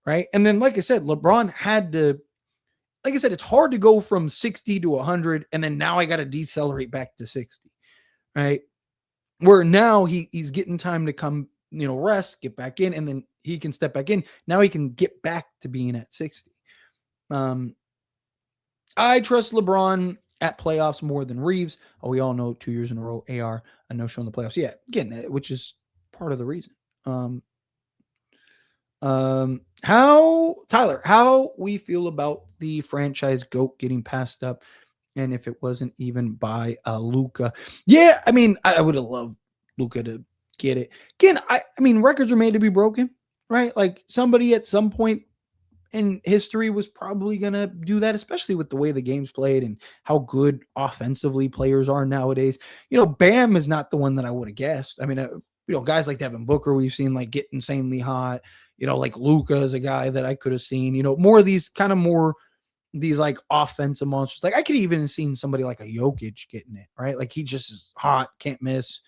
right? And then, like I said, LeBron had to, like I said, it's hard to go from 60 to 100, and then now I got to decelerate back to 60, right? Where now he's getting time to come, rest, get back in, and then he can step back in. Now he can get back to being at 60. I trust LeBron at playoffs more than Reaves. We all know 2 years in a row, AR, a no-show in the playoffs. Yeah, again, which is part of the reason. How we feel about the franchise GOAT getting passed up, and if it wasn't even by Luka. Yeah, I mean, I would have loved Luka to get it. Again, I mean, records are made to be broken, right? Like, somebody at some point in history was probably going to do that, especially with the way the game's played and how good offensively players are nowadays. Bam is not the one that I would have guessed. I mean, guys like Devin Booker, we've seen like get insanely hot. Like Luka is a guy that I could have seen, more of these these like offensive monsters. Like I could even have seen somebody like a Jokic getting it, right? Like he just is hot, can't miss.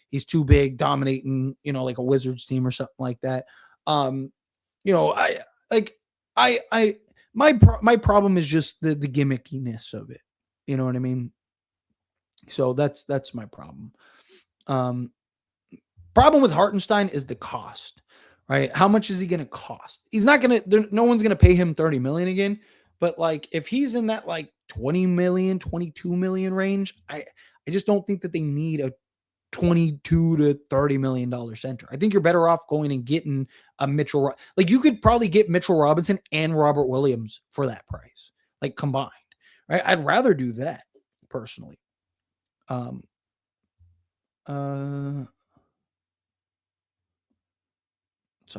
He's too big, dominating, like a Wizards team or something like that. My problem is just the gimmickiness of it. You know what I mean? So that's my problem. Problem with Hartenstein is the cost, right? How much is he going to cost? He's not going to, no one's going to pay him 30 million again. But like, if he's in that like 20 million, 22 million range, I just don't think that they need a 22 to 30 million dollar center. I think you're better off going and getting a Mitchell. Like you could probably get Mitchell Robinson and Robert Williams for that price, like combined, right? I'd rather do that personally. Sorry,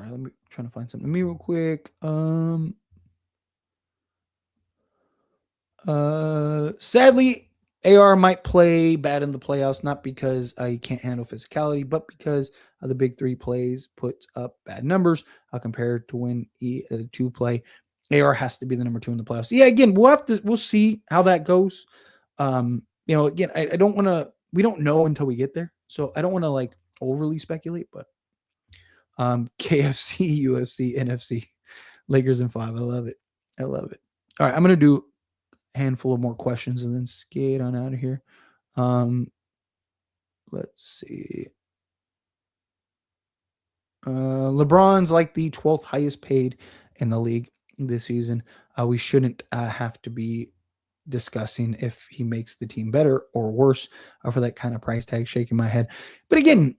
let me trying to find something real quick. Sadly, AR might play bad in the playoffs, not because he can't handle physicality, but because the big three plays puts up bad numbers compared to when two play. AR has to be the number 2 in the playoffs. Yeah, again, we'll see how that goes. Again, I don't want to. We don't know until we get there, so I don't want to like overly speculate. But KFC, UFC, NFC, Lakers in 5. I love it. All right, I'm gonna do handful of more questions and then skate on out of here. Let's see. LeBron's like the 12th highest paid in the league this season. We shouldn't have to be discussing if he makes the team better or worse for that kind of price tag. Shaking my head. But again,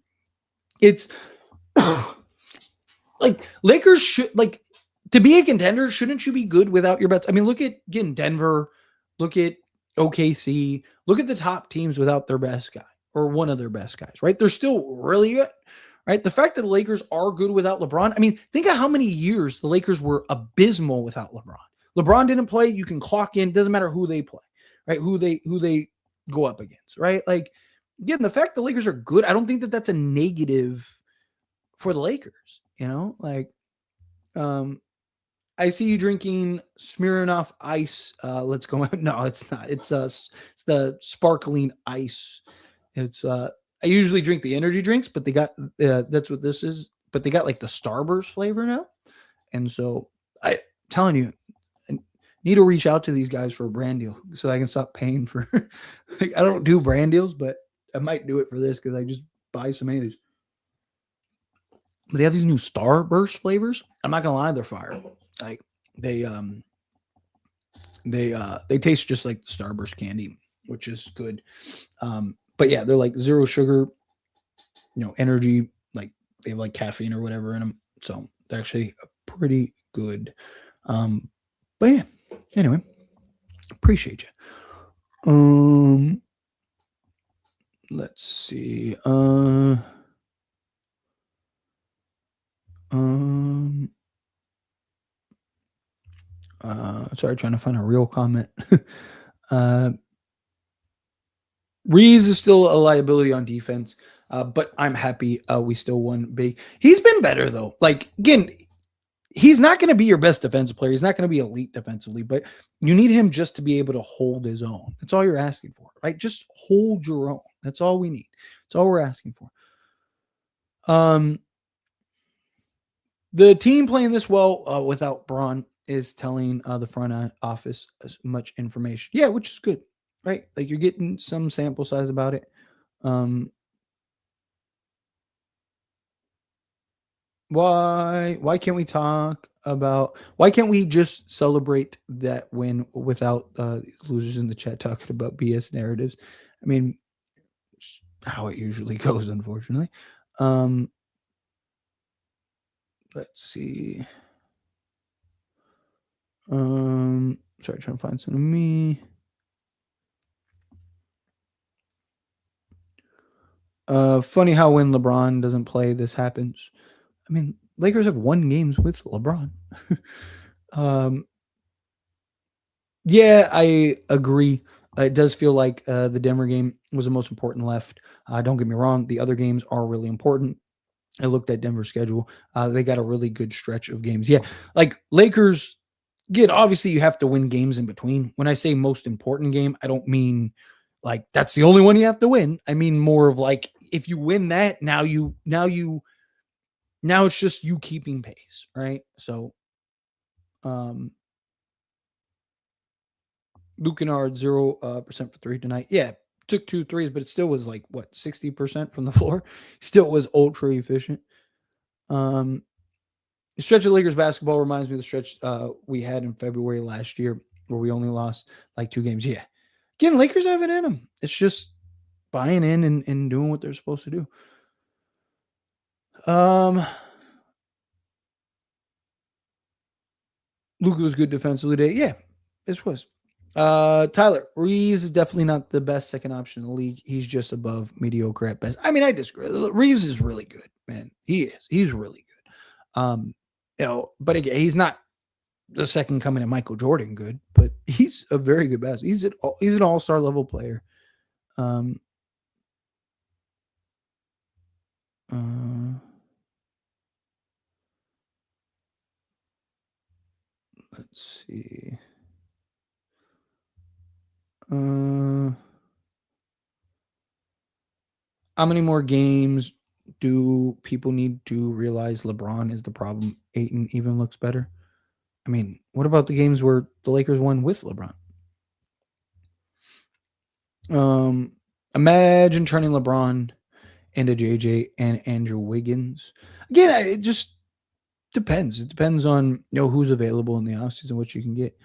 it's like Lakers should, like, to be a contender, shouldn't you be good without your bets? I mean, look at, again, Denver, look at OKC, look at the top teams without their best guy or one of their best guys, right? They're still really good, right? The fact that the Lakers are good without LeBron, I mean, think of how many years the Lakers were abysmal without LeBron. LeBron didn't play, you can clock in, doesn't matter who they play, right? Who they go up against, right? Like, again, the fact the Lakers are good, I don't think that that's a negative for the Lakers, like, I see you drinking Smirnoff Ice. Let's go. No, it's not. It's the sparkling ice. It's I usually drink the energy drinks, but they got that's what this is. But they got like the Starburst flavor now, and so I'm telling you, I need to reach out to these guys for a brand deal so I can stop paying for. Like, I don't do brand deals, but I might do it for this because I just buy so many of these. But they have these new Starburst flavors. I'm not gonna lie, they're fire. Like they taste just like the Starburst candy, which is good. But yeah, they're like zero sugar, energy, like they have like caffeine or whatever in them. So they're actually pretty good. But yeah, anyway, appreciate you. Let's see. Sorry, trying to find a real comment. Reaves is still a liability on defense, but I'm happy we still won big. He's been better though. Like again, he's not going to be your best defensive player. He's not going to be elite defensively, but you need him just to be able to hold his own. That's all you're asking for, right? Just hold your own. That's all we need. That's all we're asking for. The team playing this well without Bron is telling the front office as much information. Yeah, which is good, right? Like you're getting some sample size about it. Why can't we talk about why can't we just celebrate that win without losers in the chat talking about BS narratives? I mean, how it usually goes, unfortunately. Let's see. Sorry, trying to find some of me. Funny how when LeBron doesn't play, this happens. I mean, Lakers have won games with LeBron. Yeah, I agree. It does feel like the Denver game was the most important left. Don't get me wrong. The other games are really important. I looked at Denver's schedule. They got a really good stretch of games. Yeah, like Lakers, again, obviously you have to win games in between. When I say most important game, I don't mean like that's the only one you have to win. I mean more of like if you win that, now it's just you keeping pace, right? So Luka Kennard 0% for three tonight. Yeah, took 2 threes, but it still was like what 60% from the floor. Still was ultra efficient. The stretch of Lakers basketball reminds me of the stretch we had in February last year where we only lost like 2 games. Yeah. Again, Lakers have it in them. It's just buying in and doing what they're supposed to do. Luka was good defensively today. Yeah, this was. Tyler, Reaves is definitely not the best second option in the league. He's just above mediocre at best. I mean, I disagree. Reaves is really good, man. He is. He's really good. But again, he's not the second coming of Michael Jordan good, but he's a very good basketball. He's an all-star level player. Let's see. How many more games do people need to realize LeBron is the problem? Ayton even looks better. I mean, what about the games where the Lakers won with LeBron? Imagine turning LeBron into JJ and Andrew Wiggins. Again, it just depends. It depends on who's available in the offseason, what you can get.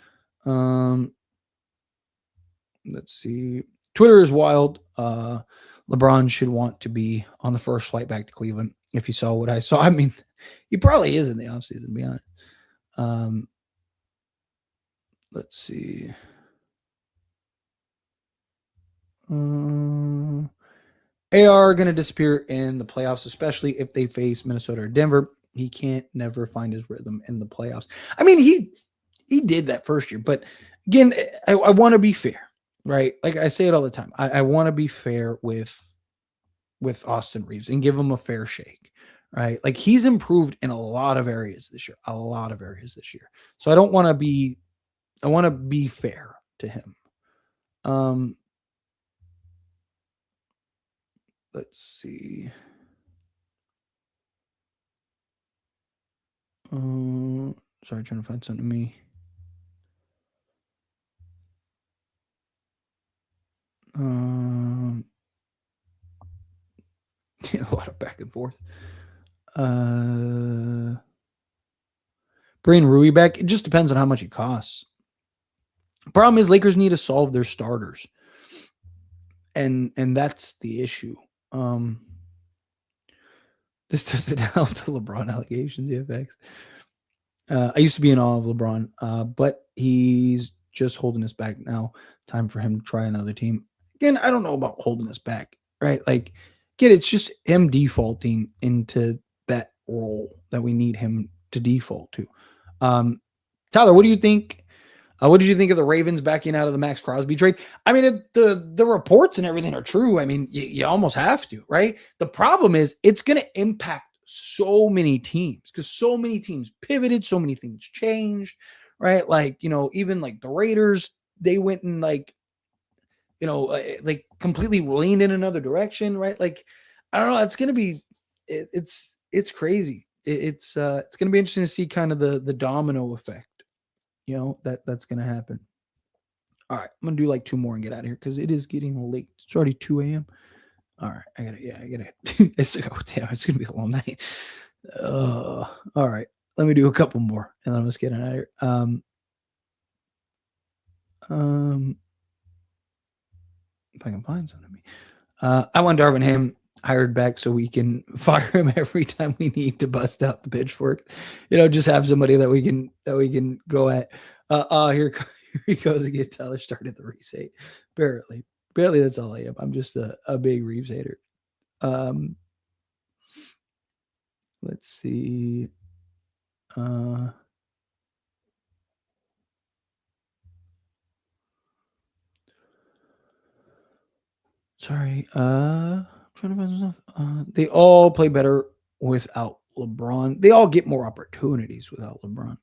Let's see. Twitter is wild. LeBron should want to be on the first flight back to Cleveland. If you saw what I saw, I mean, he probably is in the offseason, to be honest. Let's see. AR going to disappear in the playoffs, especially if they face Minnesota or Denver. He can't never find his rhythm in the playoffs. I mean, he did that first year, but again, I want to be fair, right? Like I say it all the time. I want to be fair with Austin Reaves and give him a fair shake, right? Like he's improved in a lot of areas this year, So I want to be fair to him. Let's see. Sorry, trying to find something to me. Yeah, a lot of back and forth. Bring Rui back. It just depends on how much it costs. Problem is, Lakers need to solve their starters, and that's the issue. This doesn't help the LeBron allegations, FX. I used to be in awe of LeBron, but he's just holding us back now. Time for him to try another team. Again, I don't know about holding us back, right? Like, again, it's just him defaulting into that role that we need him to default to. Tyler, what do you think? What did you think of the Ravens backing out of the Max Crosby trade? I mean, the reports and everything are true. I mean, you almost have to, right? The problem is it's going to impact so many teams because so many teams pivoted, so many things changed, right? Like, even like the Raiders, they went and like completely leaned in another direction, right? Like, I don't know. It's going to be, it's crazy. It's going to be interesting to see kind of the domino effect. That's going to happen. All right. I'm going to do like 2 more and get out of here because it is getting late. It's already 2 a.m. All right. I got to, it's going to be a long night. All right. Let me do a couple more and then let's get out of here. If I can find something. I want Darvin Ham hired back so we can fire him every time we need to bust out the pitchfork. Just have somebody that we can go at. Here he goes again. Tyler started the Reaves hate. Barely. That's all I am. I'm just a big Reaves hater. Let's see. Sorry. I'm trying to find stuff. They all play better without LeBron. They all get more opportunities without LeBron.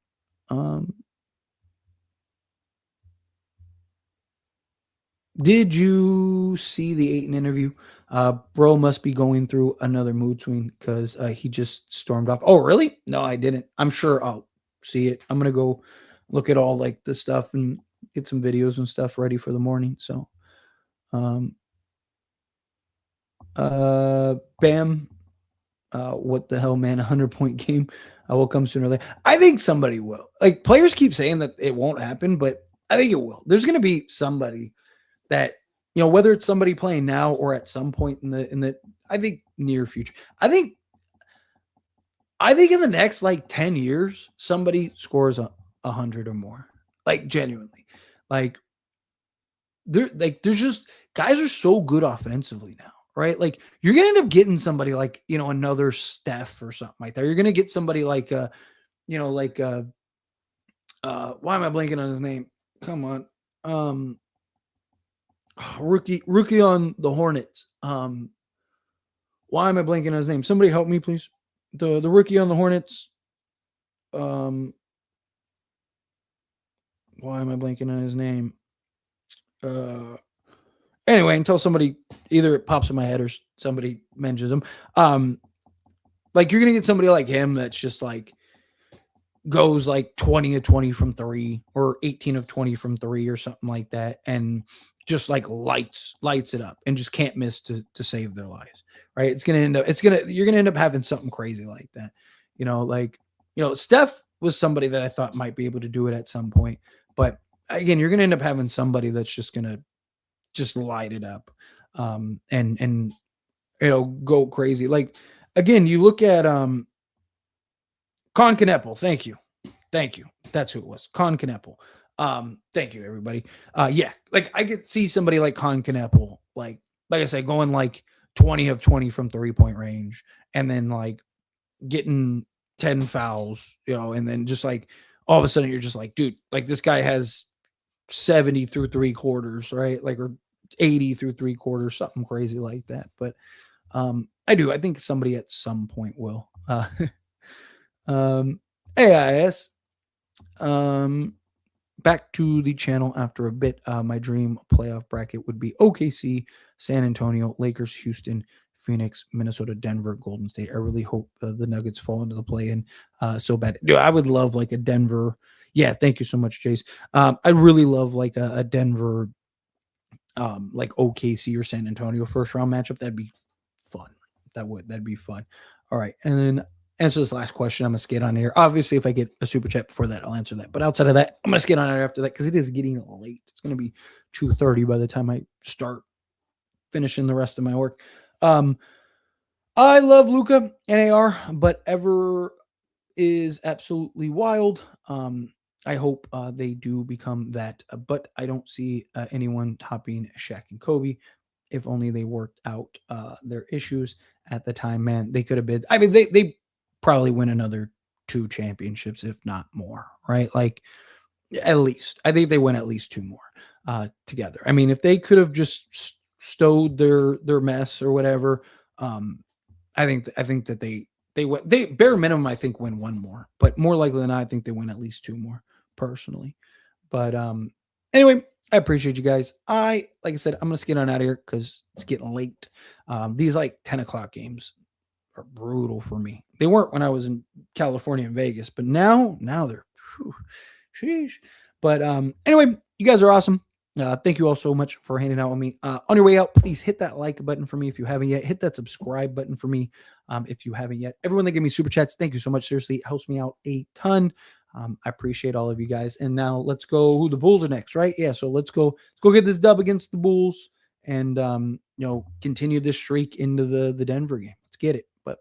Did you see the Ayton interview? Bro must be going through another mood swing because he just stormed off. Oh, really? No, I didn't. I'm sure I'll see it. I'm going to go look at all like the stuff and get some videos and stuff ready for the morning. So, Bam. What the hell, man? 100-point game will come sooner or later. I think somebody will. Like, players keep saying that it won't happen, but I think it will. There's going to be somebody that, whether it's somebody playing now or at some point in the I think near future. I think in the next like 10 years, somebody scores 100 or more. Like, genuinely. Like, there's just guys are so good offensively now. Right? Like, you're going to end up getting somebody like, another Steph or something like that. You're going to get somebody like, why am I blanking on his name? Come on. Rookie on the Hornets. Why am I blanking on his name? Somebody help me, please. The rookie on the Hornets. Why am I blanking on his name? Anyway, until somebody either it pops in my head or somebody mentions him. Like, you're gonna get somebody like him that's just like goes like 20 of 20 from 3 or 18 of 20 from 3 or something like that, and just like lights it up and just can't miss to save their lives. Right? You're gonna end up having something crazy like that. Steph was somebody that I thought might be able to do it at some point, but again, you're gonna end up having somebody that's just gonna just light it up, and go crazy. Like, again, you look at Con Kneppel. Thank you. That's who it was. Con Kneppel. Thank you, everybody. Yeah, like I could see somebody like Con Kneppel, like I said, going like 20 of 20 from 3-point range, and then like getting 10 fouls, and then just like all of a sudden you're just like, dude, like this guy has 70 through 3 quarters, right? Like, or 80 through 3 quarters, something crazy like that. But I think somebody at some point will. AIS. back to the channel after a bit. My dream playoff bracket would be OKC, San Antonio, Lakers, Houston, Phoenix, Minnesota, Denver, Golden State. I really hope the Nuggets fall into the play-in so bad. Dude, I would love like a Denver. Yeah, thank you so much, Jace. I'd really love like a Denver, like OKC or San Antonio first round matchup. That'd be fun. That'd be fun. All right, and then answer this last question. I'm gonna skate on here. Obviously, if I get a super chat before that, I'll answer that. But outside of that, I'm gonna skate on here after that because it is getting late. It's gonna be 2:30 by the time I start finishing the rest of my work. I love Luka and AR, but Ever is absolutely wild. I hope they do become that, but I don't see anyone topping Shaq and Kobe. If only they worked out their issues at the time, man, they could have been. I mean, they probably win another 2 championships, if not more, right? Like at least, I think they win at least 2 more together. I mean, if they could have just stowed their mess or whatever, I think that they bare minimum, I think, win 1 more, but more likely than not, I think they win at least 2 more personally. But anyway, I appreciate you guys. Like I said, I'm gonna get on out of here because it's getting late. These like 10 o'clock games are brutal for me. They weren't when I was in California and Vegas, but now they're sheesh. But anyway, you guys are awesome. Thank you all so much for hanging out with me. On your way out, please hit that like button for me if you haven't yet. Hit that subscribe button for me if you haven't yet. Everyone that gave me super chats, thank you so much. Seriously, it helps me out a ton. I appreciate all of you guys. And now let's go. Who the Bulls are next, right? Yeah. So let's go get this dub against the Bulls and continue this streak into the Denver game. Let's get it. But